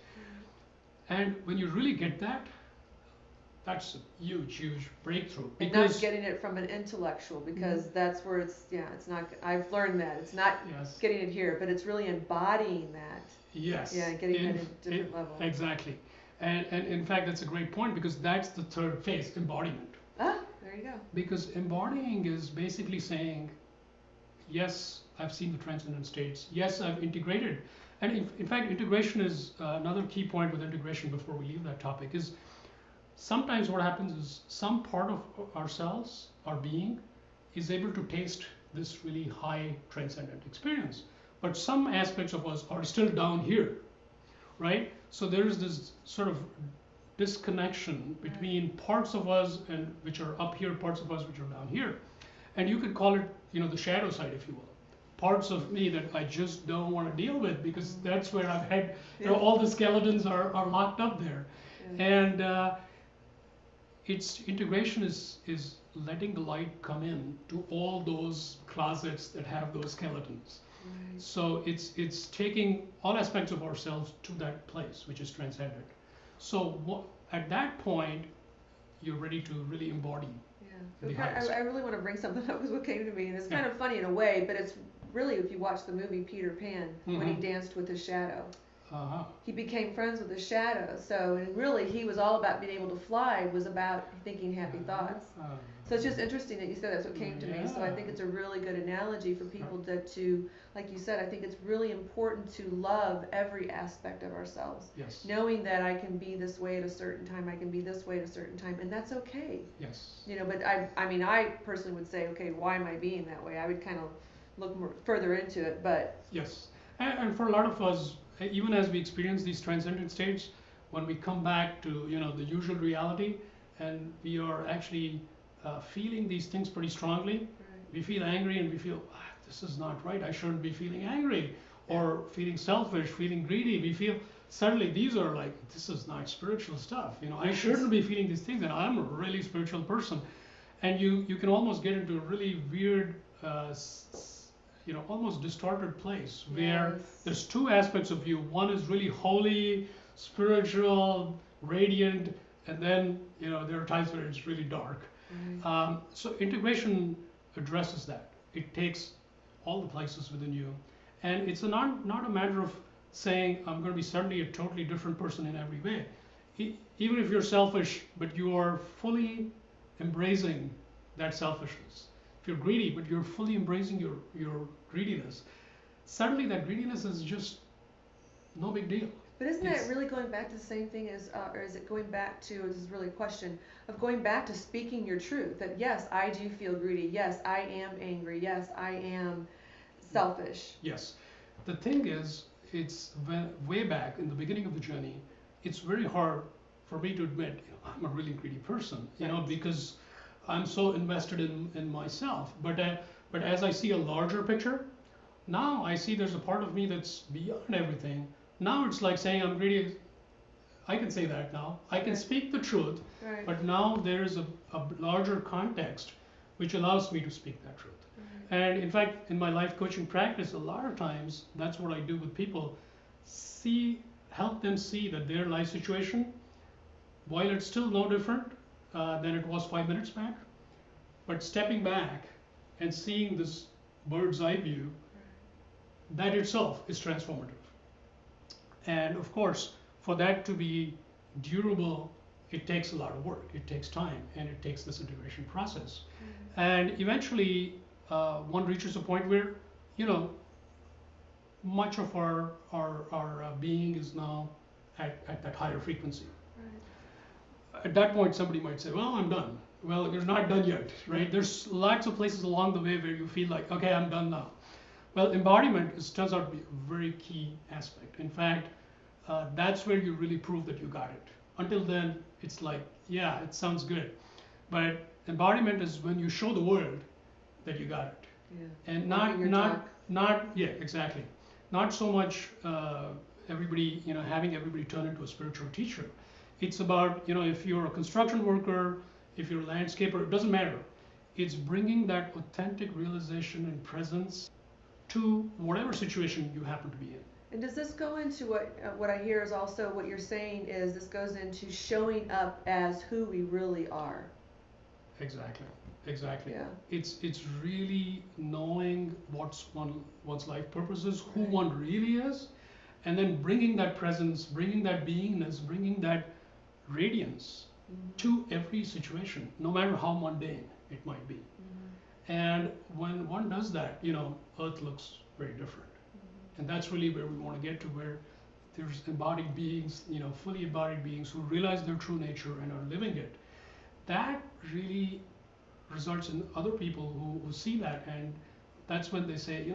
And when you really get that, that's a huge, huge breakthrough. And not getting it from an intellectual, because that's where it's not, I've learned that. It's not getting it here, but it's really embodying that. Yes. Yeah, getting it at a different level. Exactly. And in fact, that's a great point, because that's the third phase, embodiment. Ah, there you go. Because embodying is basically saying, yes, I've seen the transcendent states. Yes, I've integrated. And in fact, integration is another key point with integration before we leave that topic is sometimes what happens is some part of ourselves, our being, is able to taste this really high transcendent experience. But some aspects of us are still down here, right? So there is this sort of disconnection between parts of us and which are up here, parts of us which are down here. And you could call it, the shadow side, if you will. Parts of me that I just don't want to deal with, because that's where I've had, all the skeletons are locked up there. And its integration is letting the light come in to all those closets that have those skeletons. Right. So it's taking all aspects of ourselves to that place, which is transcendent. So at that point, you're ready to really embody. Yeah. I really want to bring something up, because what came to me, and it's kind of funny in a way, but it's really, if you watch the movie Peter Pan, when he danced with his shadow. He became friends with his shadow. So, and really, he was all about being able to fly, was about thinking happy thoughts. So it's just interesting that you said that's what came to me. So I think it's a really good analogy for people to, like you said, I think it's really important to love every aspect of ourselves. Yes. Knowing that I can be this way at a certain time, I can be this way at a certain time, and that's okay. Yes. But I personally would say, okay, why am I being that way? I would kind of look more further into it, but. Yes. And for a lot of us, even as we experience these transcendent states, when we come back to the usual reality, and we are actually feeling these things pretty strongly, right. We feel angry and we feel this is not right. I shouldn't be feeling angry, or feeling selfish, feeling greedy. We feel suddenly these are like, this is not spiritual stuff. I shouldn't be feeling these things, and I'm a really spiritual person. And you can almost get into a really weird, almost distorted place where there's two aspects of you. One is really holy, spiritual, radiant, and then there are times where it's really dark. So integration addresses that. It takes all the places within you, and it's not a matter of saying I'm going to be suddenly a totally different person in every way. Even if you're selfish, but you are fully embracing that selfishness. If you're greedy, but you're fully embracing your greediness, suddenly that greediness is just no big deal. But isn't that really going back to the same thing as, or is it going back to, this is really a question, of going back to speaking your truth, that yes, I do feel greedy, yes, I am angry, yes, I am selfish. Yes. The thing is, it's way back in the beginning of the journey, it's very hard for me to admit I'm a really greedy person, because I'm so invested in myself. But as I see a larger picture, now I see there's a part of me that's beyond everything. Now it's like saying I'm greedy. I can say that now. I can speak the truth, but now there is a larger context which allows me to speak that truth. And in fact, in my life coaching practice, a lot of times that's what I do with people. Help them see that their life situation, while it's still no different than it was 5 minutes back, but stepping back and seeing this bird's eye view, that itself is transformative. And of course, for that to be durable, it takes a lot of work. It takes time, and it takes this integration process. And eventually, one reaches a point where, much of our being is now at that higher frequency. At that point, somebody might say, well, I'm done. Well, you're not done yet, right? There's lots of places along the way where you feel like, okay, I'm done now. Well, embodiment turns out to be a very key aspect. In fact, that's where you really prove that you got it. Until then, it's like, yeah, it sounds good. But embodiment is when you show the world that you got it. Yeah. And exactly. Not so much everybody, having everybody turn into a spiritual teacher. It's about, if you're a construction worker, if you're a landscaper, it doesn't matter. It's bringing that authentic realization and presence to whatever situation you happen to be in. And does this go into what I hear is also what you're saying is this goes into showing up as who we really are? Exactly. Exactly. Yeah. It's really knowing one's life purpose is, who Right. one really is, and then bringing that presence, bringing that beingness, bringing that radiance to every situation, no matter how mundane it might be. And when one does that, Earth looks very different. And that's really where we want to get to, where there's embodied beings, fully embodied beings who realize their true nature and are living it. That really results in other people who see that, and that's when they say,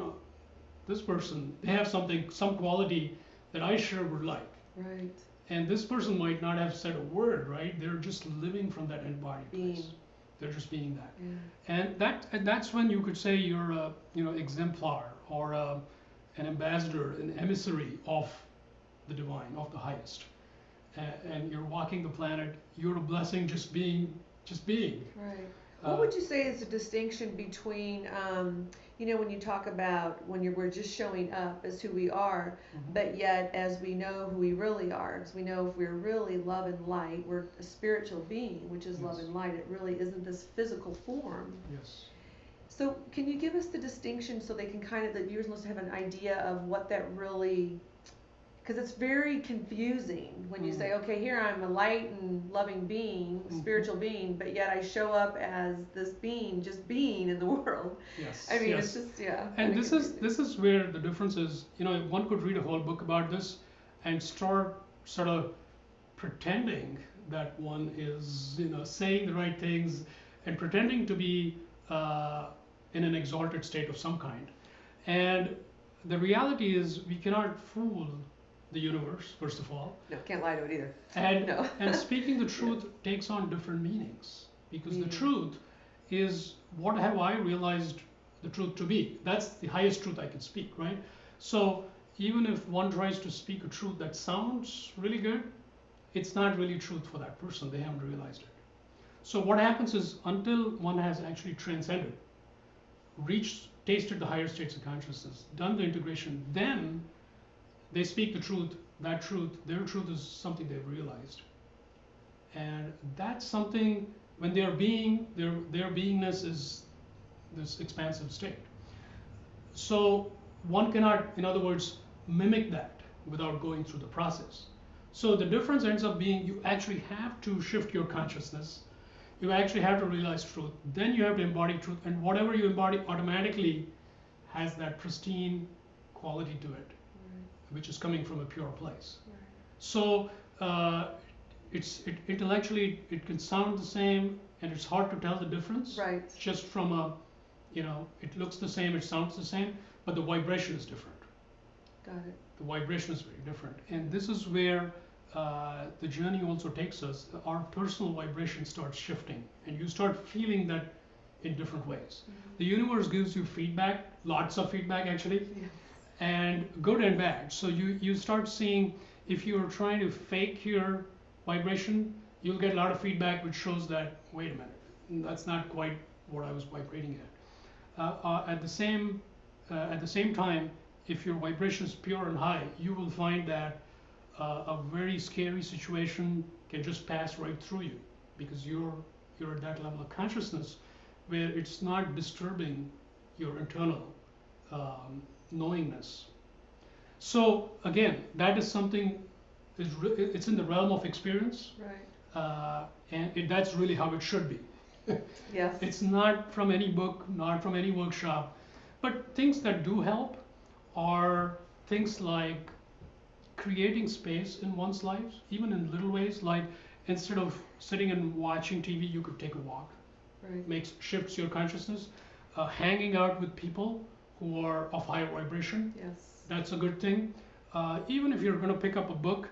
this person, they have some quality that I sure would like. Right. And this person might not have said a word, right? They're just living from that embodied place. They're just being that. Yeah. And that's when you could say you're a exemplar, or an ambassador, an emissary of the divine, of the highest. And you're walking the planet. You're a blessing, just being. Right. What would you say is the distinction between, when you talk about we're just showing up as who we are, but yet as we know who we really are, because we know if we're really love and light, we're a spiritual being, which is love and light. It really isn't this physical form. Yes. So can you give us the distinction so they can the viewers must have an idea of what that really, because it's very confusing when you say, okay, here I'm a light and loving being, spiritual being, but yet I show up as this being, just being in the world. Yes. I mean, yes. it's just, yeah. And this is where the difference is. One could read a whole book about this and start sort of pretending that one is, saying the right things and pretending to be in an exalted state of some kind. And the reality is we cannot fool the universe, first of all. No, can't lie to it either. And, No. and speaking the truth takes on different meanings, because the truth is, what have I realized the truth to be? That's the highest truth I can speak, right? So even if one tries to speak a truth that sounds really good, it's not really truth for that person. They haven't realized it. So what happens is, until one has actually transcended, tasted the higher states of consciousness, done the integration, then they speak the truth. That truth, their truth, is something they've realized. And that's something, when they're being, their beingness is this expansive state. So one cannot, in other words, mimic that without going through the process. So the difference ends up being, you actually have to shift your consciousness. You actually have to realize truth. Then you have to embody truth. And whatever you embody automatically has that pristine quality to it, which is coming from a pure place. So intellectually it can sound the same, and it's hard to tell the difference. Right. Just from it looks the same, it sounds the same, but the vibration is different. Got it. The vibration is very different, and this is where the journey also takes us. Our personal vibration starts shifting, and you start feeling that in different ways. The universe gives you feedback, lots of feedback actually. Yes. And good and bad. So you start seeing, if you're trying to fake your vibration, you'll get a lot of feedback which shows that, wait a minute, that's not quite what I was vibrating at. At the same time, if your vibration is pure and high, you will find that a very scary situation can just pass right through you, because you're at that level of consciousness where it's not disturbing your internal knowingness. So again, that is something, it's in the realm of experience. Right. And that's really how it should be. Yes. It's not from any book, not from any workshop. But things that do help are things like creating space in one's life, even in little ways, like instead of sitting and watching TV, you could take a walk. Right. Shifts your consciousness. Hanging out with people who are of higher vibration. Yes. That's a good thing. Even if you're going to pick up a book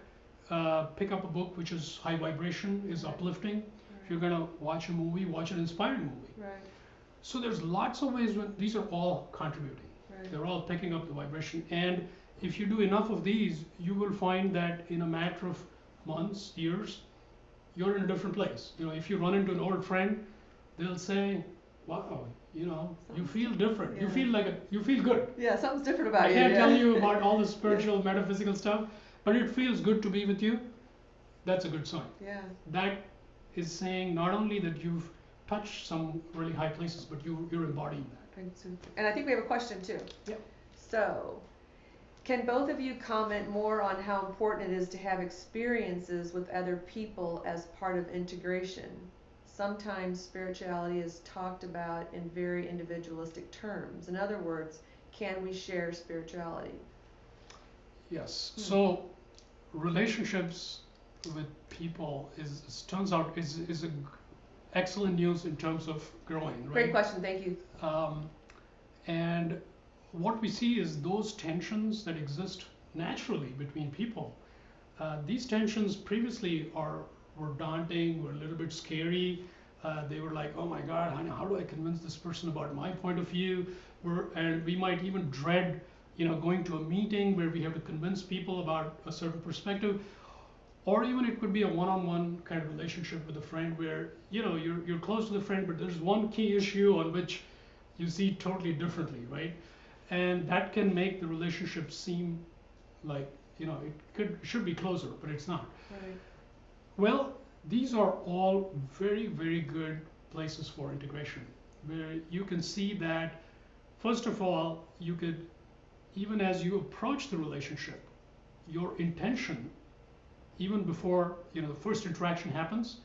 which is high vibration, is uplifting. Right. If you're going to watch a movie, watch an inspiring movie. Right. So there's lots of ways when these are all contributing. Right. They're all picking up the vibration. And if you do enough of these, you will find that in a matter of months, years, you're in a different place. You know, if you run into an old friend, they'll say, wow, you know, you feel different. Yeah. You feel like you feel good. Yeah, something's different about I you. can't yeah. tell you about all the spiritual, metaphysical stuff, but it feels good to be with you. That's a good sign. Yeah. That is saying not only that you've touched some really high places, but you're embodying that. And I think we have a question too. Yep. So, can both of you comment more on how important it is to have experiences with other people as part of integration? Sometimes spirituality is talked about in very individualistic terms. In other words, can we share spirituality? Yes. So relationships with people turns out is a excellent news in terms of growing. Right? Great question. Thank you. And what we see is those tensions that exist naturally between people. These tensions previously were daunting, were a little bit scary. They were like, oh my God, how do I convince this person about my point of view? And we might even dread, going to a meeting where we have to convince people about a certain perspective. Or even it could be a one-on-one kind of relationship with a friend where, you're close to the friend, but there's one key issue on which you see totally differently, right? And that can make the relationship seem like, it should be closer, but it's not. Right. Well, these are all very, very good places for integration, where you can see that, first of all, you could, even as you approach the relationship, your intention, even before the first interaction happens,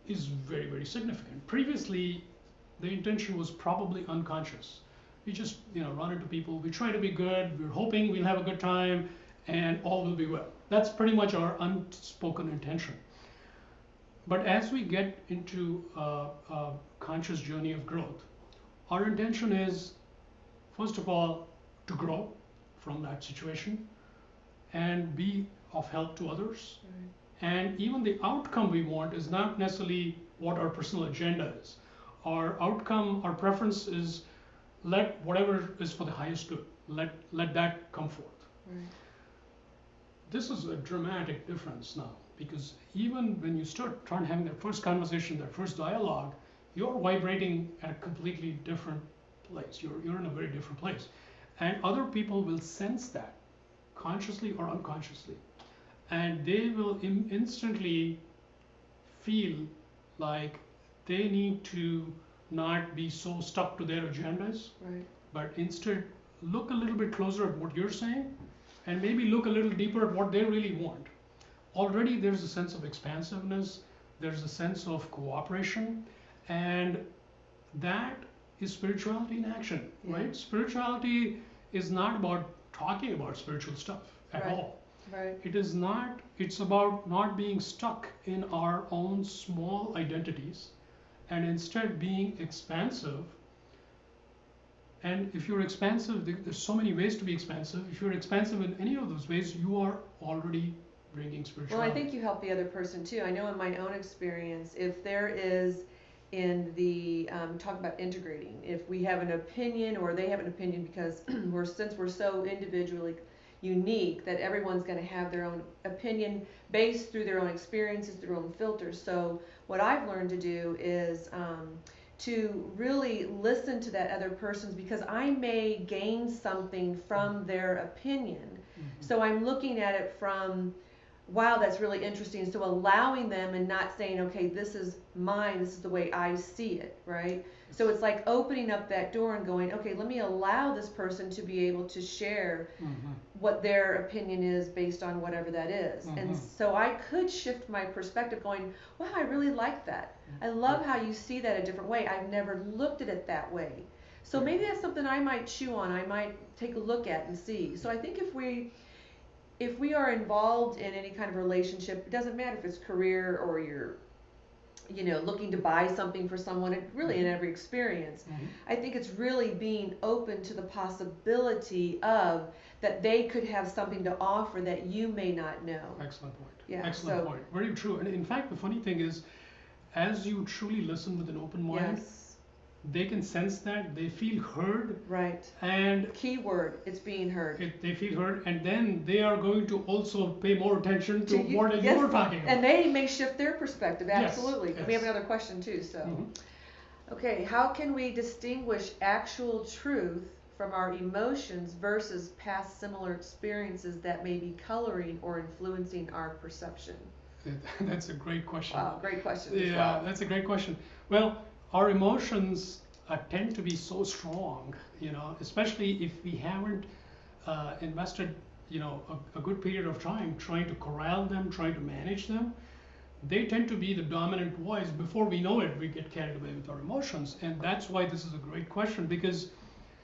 is very, very significant. Previously, the intention was probably unconscious. We just run into people, we try to be good, we're hoping we'll have a good time, and all will be well. That's pretty much our unspoken intention. But as we get into a conscious journey of growth, our intention is, first of all, to grow from that situation and be of help to others. Right. And even the outcome we want is not necessarily what our personal agenda is. Our outcome, our preference is let whatever is for the highest good, let that come forth. Right. This is a dramatic difference now, because even when you start having that first conversation, that first dialogue, you're vibrating at a completely different place. You're in a very different place. And other people will sense that, consciously or unconsciously. And they will instantly feel like they need to not be so stuck to their agendas, Right. but instead look a little bit closer at what you're saying, and maybe look a little deeper at what they really want. Already there's a sense of expansiveness, there's a sense of cooperation, and that is spirituality in action, right? Spirituality is not about talking about spiritual stuff at all. Right. It's about not being stuck in our own small identities, and instead being expansive. And if you're expansive, there's so many ways to be expansive. If you're expansive in any of those ways, you are already bringing spirituality. Well, I think you help the other person too. I know in my own experience, if there is in the talk about integrating, if we have an opinion or they have an opinion, because since we're so individually unique that everyone's going to have their own opinion based through their own experiences, their own filters. So what I've learned to do is to really listen to that other person's, because I may gain something from their opinion. Mm-hmm. So I'm looking at it from, wow, that's really interesting. So allowing them and not saying, okay, this is mine, this is the way I see it, right? So it's like opening up that door and going, okay, let me allow this person to be able to share what their opinion is based on whatever that is. And so I could shift my perspective going, wow, I really like that. I love how you see that a different way. I've never looked at it that way. So maybe that's something I might chew on, I might take a look at and see. So I think if we are involved in any kind of relationship, it doesn't matter if it's career or you're looking to buy something for someone, really in every experience, I think it's really being open to the possibility of that they could have something to offer that you may not know. Excellent point. Yeah, excellent point. Very true. And in fact, the funny thing is, as you truly listen with an open mind, they can sense that, they feel heard, Right. and Keyword, it's being heard. they feel heard, and then they are going to also pay more attention to you- what yes, you're talking about. And they may shift their perspective, Yes, absolutely. We have yes. another question too, so. Mhm. Okay, how can we distinguish actual truth from our emotions versus past similar experiences that may be coloring or influencing our perception? That's a great question. Wow, great question as Yeah, well. that's a great question. Well, our emotions tend to be so strong, especially if we haven't invested, a good period of time trying to corral them, trying to manage them. They tend to be the dominant voice. Before we know it, we get carried away with our emotions, and that's why this is a great question, because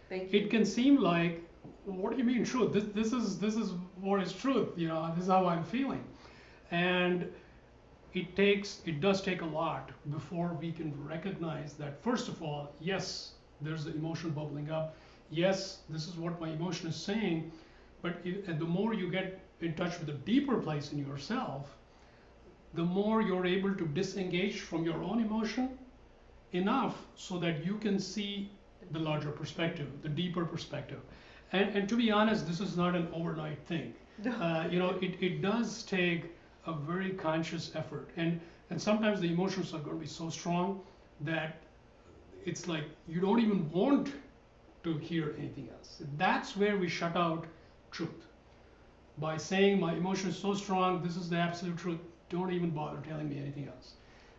Thank you. it can seem like, what do you mean truth? This is what is truth. This is how I'm feeling, and it does take a lot before we can recognize that, first of all, yes, there's the emotion bubbling up. Yes, this is what my emotion is saying, but and the more you get in touch with a deeper place in yourself, the more you're able to disengage from your own emotion enough so that you can see the larger perspective, the deeper perspective. And to be honest, this is not an overnight thing. It does take a very conscious effort. And sometimes the emotions are going to be so strong that it's like you don't even want to hear anything else. That's where we shut out truth. By saying my emotion is so strong, this is the absolute truth, don't even bother telling me anything else.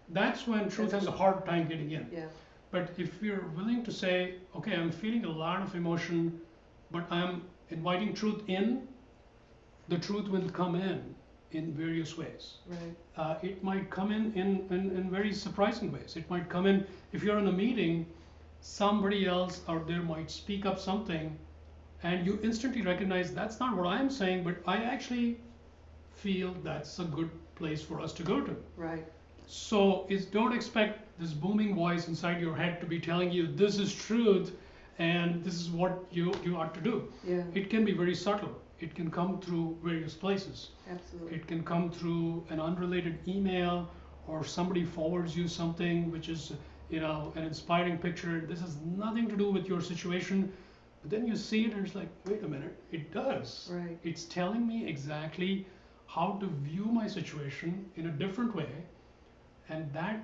That's when truth has a hard time getting in. Yeah. But if you're willing to say, okay, I'm feeling a lot of emotion, but I'm inviting truth in, the truth will come in various ways. Right. It might come in very surprising ways. It might come in, if you're in a meeting, somebody else out there might speak up something, and you instantly recognize that's not what I'm saying, but I actually feel that's a good place for us to go to. Right. So don't expect this booming voice inside your head to be telling you this is truth and this is what you ought to do. Yeah. It can be very subtle. It can come through various places. Absolutely. It can come through an unrelated email, or somebody forwards you something which is an inspiring picture. This has nothing to do with your situation, but then you see it and it's like, wait a minute, it does. Right. It's telling me exactly how to view my situation in a different way, and that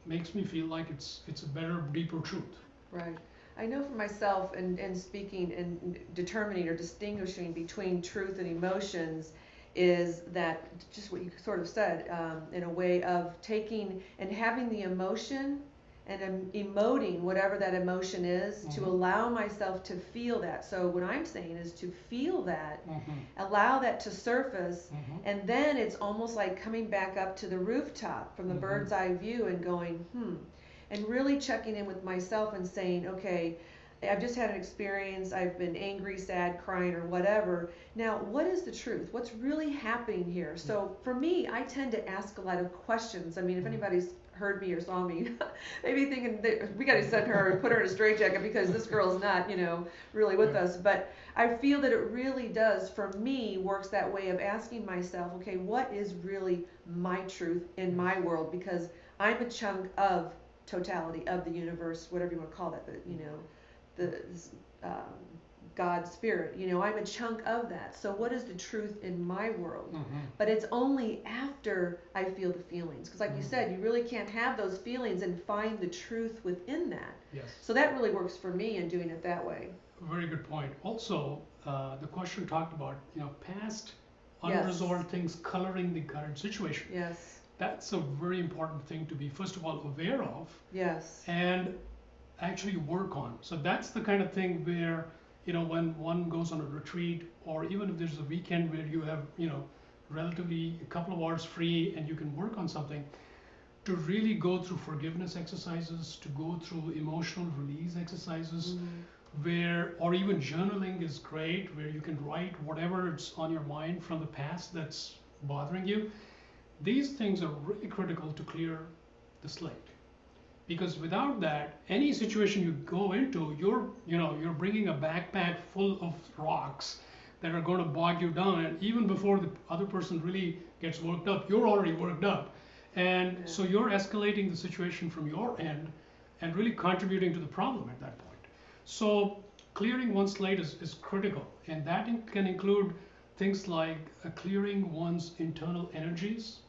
makes me feel like it's a better, deeper truth. Right. I know for myself, and speaking and determining or distinguishing between truth and emotions, is that just what you sort of said, in a way of taking and having the emotion and emoting whatever that emotion is, to allow myself to feel that. So what I'm saying is to feel that, allow that to surface, and then it's almost like coming back up to the rooftop from the bird's eye view and going, and really checking in with myself and saying, okay, I've just had an experience, I've been angry, sad, crying, or whatever. Now, what is the truth? What's really happening here? So for me, I tend to ask a lot of questions. I mean, if anybody's heard me or saw me, maybe thinking that we got to send her and put her in a straitjacket because this girl's not, really with us. But I feel that it really does, for me, works that way of asking myself, okay, what is really my truth in my world? Because I'm a chunk of totality of the universe, whatever you want to call that, the God spirit, I'm a chunk of that. So what is the truth in my world? But it's only after I feel the feelings, because like you said, you really can't have those feelings and find the truth within that. Yes. So that really works for me in doing it that way. Very good point. Also, the question talked about, past unresolved things coloring the current situation. Yes. That's a very important thing to be, first of all, aware of. Yes. And actually work on. So that's the kind of thing where, when one goes on a retreat, or even if there's a weekend where you have, relatively a couple of hours free and you can work on something, to really go through forgiveness exercises, to go through emotional release exercises, or even journaling is great, where you can write whatever's on your mind from the past that's bothering you. These things are really critical to clear the slate. Because without that, any situation you go into, you're bringing a backpack full of rocks that are going to bog you down. And even before the other person really gets worked up, you're already worked up. And so you're escalating the situation from your end, and really contributing to the problem at that point. So clearing one's slate is critical, and that can include things like clearing one's internal energies,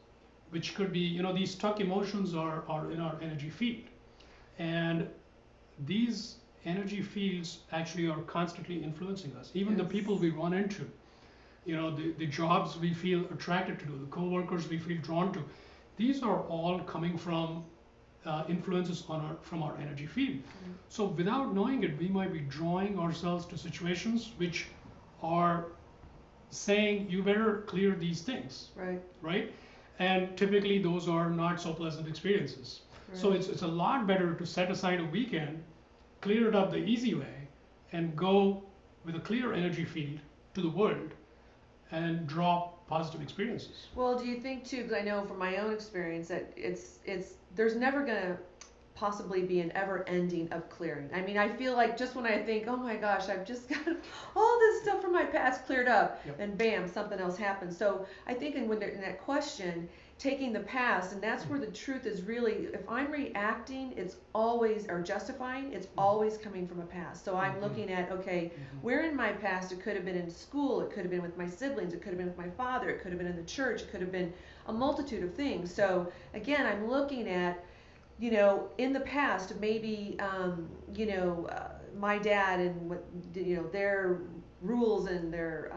which could be, these stuck emotions are in our energy field. And these energy fields actually are constantly influencing us. Even the people we run into, the jobs we feel attracted to do, the co-workers we feel drawn to, these are all coming from influences from our energy field. So without knowing it, we might be drawing ourselves to situations which are saying you better clear these things, right? And typically those are not so pleasant experiences. So it's a lot better to set aside a weekend, clear it up the easy way, and go with a clear energy field to the world and draw positive experiences. Well, do you think too, because I know from my own experience that there's never going to possibly be an ever ending of clearing. I mean, I feel like just when I think, oh my gosh, I've just got all this stuff from my past cleared up, and bam, something else happens. So I think in that question, taking the past, and that's where the truth is really, if I'm reacting, it's always, or justifying, it's always coming from a past. So I'm looking at, okay, where in my past, it could have been in school, it could have been with my siblings, it could have been with my father, it could have been in the church, it could have been a multitude of things. So again, I'm looking at, in the past, maybe, my dad and what, their rules and their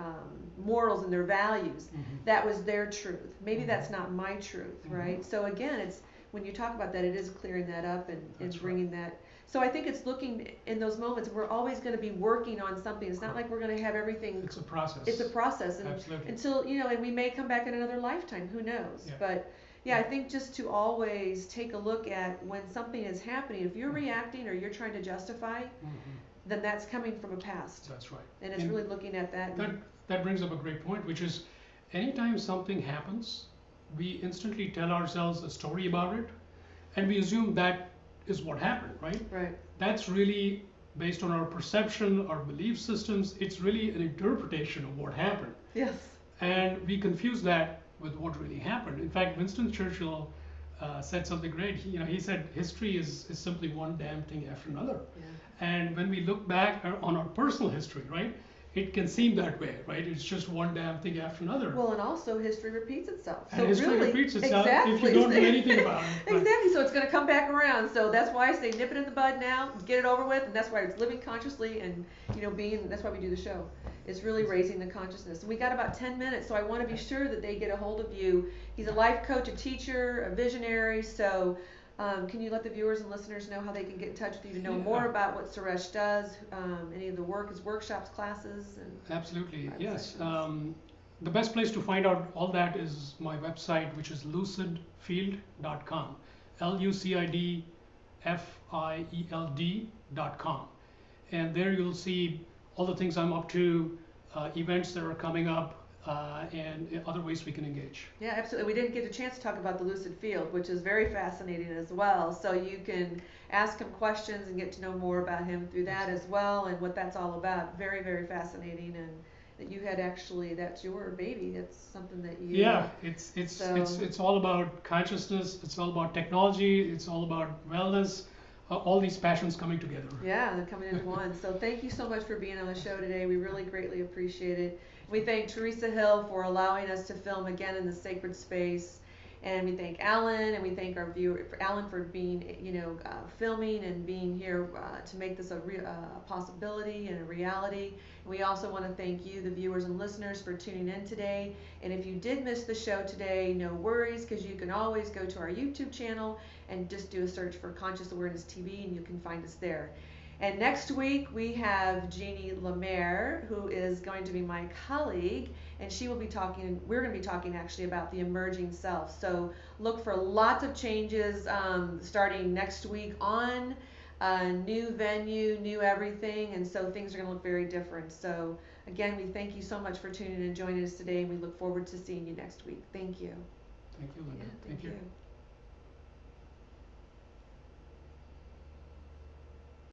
morals and their values, that was their truth. Maybe that's not my truth, right? So again, it's when you talk about that, it is clearing that up and bringing that. So I think it's looking in those moments. We're always going to be working on something. It's not like we're going to have everything. It's a process. It's a process, and absolutely. Until and we may come back in another lifetime. Who knows? Yeah. But yeah, I think just to always take a look at when something is happening. If you're reacting or you're trying to justify, then that's coming from a past. That's right. And it's really looking at that. That brings up a great point, which is anytime something happens, we instantly tell ourselves a story about it, and we assume that is what happened, right? Right. That's really based on our perception, our belief systems. It's really an interpretation of what happened. Yes. And we confuse that with what really happened. In fact, Winston Churchill said something great. He said history is simply one damn thing after another. Yeah. And when we look back on our personal history, right, it can seem that way, right? It's just one damn thing after another. Well, and also history repeats itself. And so history really, repeats itself exactly. if you don't do anything about it. Exactly. So it's going to come back around. So that's why I say nip it in the bud now, get it over with, and that's why it's living consciously and that's why we do the show. It's really raising the consciousness. And we got about 10 minutes, so I want to be sure that they get a hold of you. He's a life coach, a teacher, a visionary. So can you let the viewers and listeners know how they can get in touch with you to know more about what Suresh does, any of the work, his workshops, classes? Absolutely, yes. The best place to find out all that is my website, which is lucidfield.com, lucidfield.com. And there you'll see all the things I'm up to, events that are coming up, and other ways we can engage. Yeah, absolutely. We didn't get a chance to talk about the lucid field, which is very fascinating as well. So you can ask him questions and get to know more about him through that as well, and what that's all about. Very, very fascinating. And that you had actually, that's your baby. That's something that you. Yeah, it's all about consciousness. It's all about technology. It's all about wellness. All these passions coming together. Yeah, they're coming into one. So thank you so much for being on the show today. We really greatly appreciate it. We thank Teresa Hill for allowing us to film again in the sacred space. And we thank Alan, and we thank our viewer, Alan, for being, filming and being here to make this a possibility and a reality. And we also want to thank you, the viewers and listeners, for tuning in today. And if you did miss the show today, no worries, because you can always go to our YouTube channel and just do a search for Conscious Awareness TV, and you can find us there. And next week we have Jeannie Lemaire, who is going to be my colleague, and she will be talking, we're going to be talking actually about the emerging self. So look for lots of changes starting next week on, new venue, new everything, and so things are going to look very different. So again, we thank you so much for tuning in and joining us today, and we look forward to seeing you next week. Thank you. Thank you, Linda. Yeah, thank you.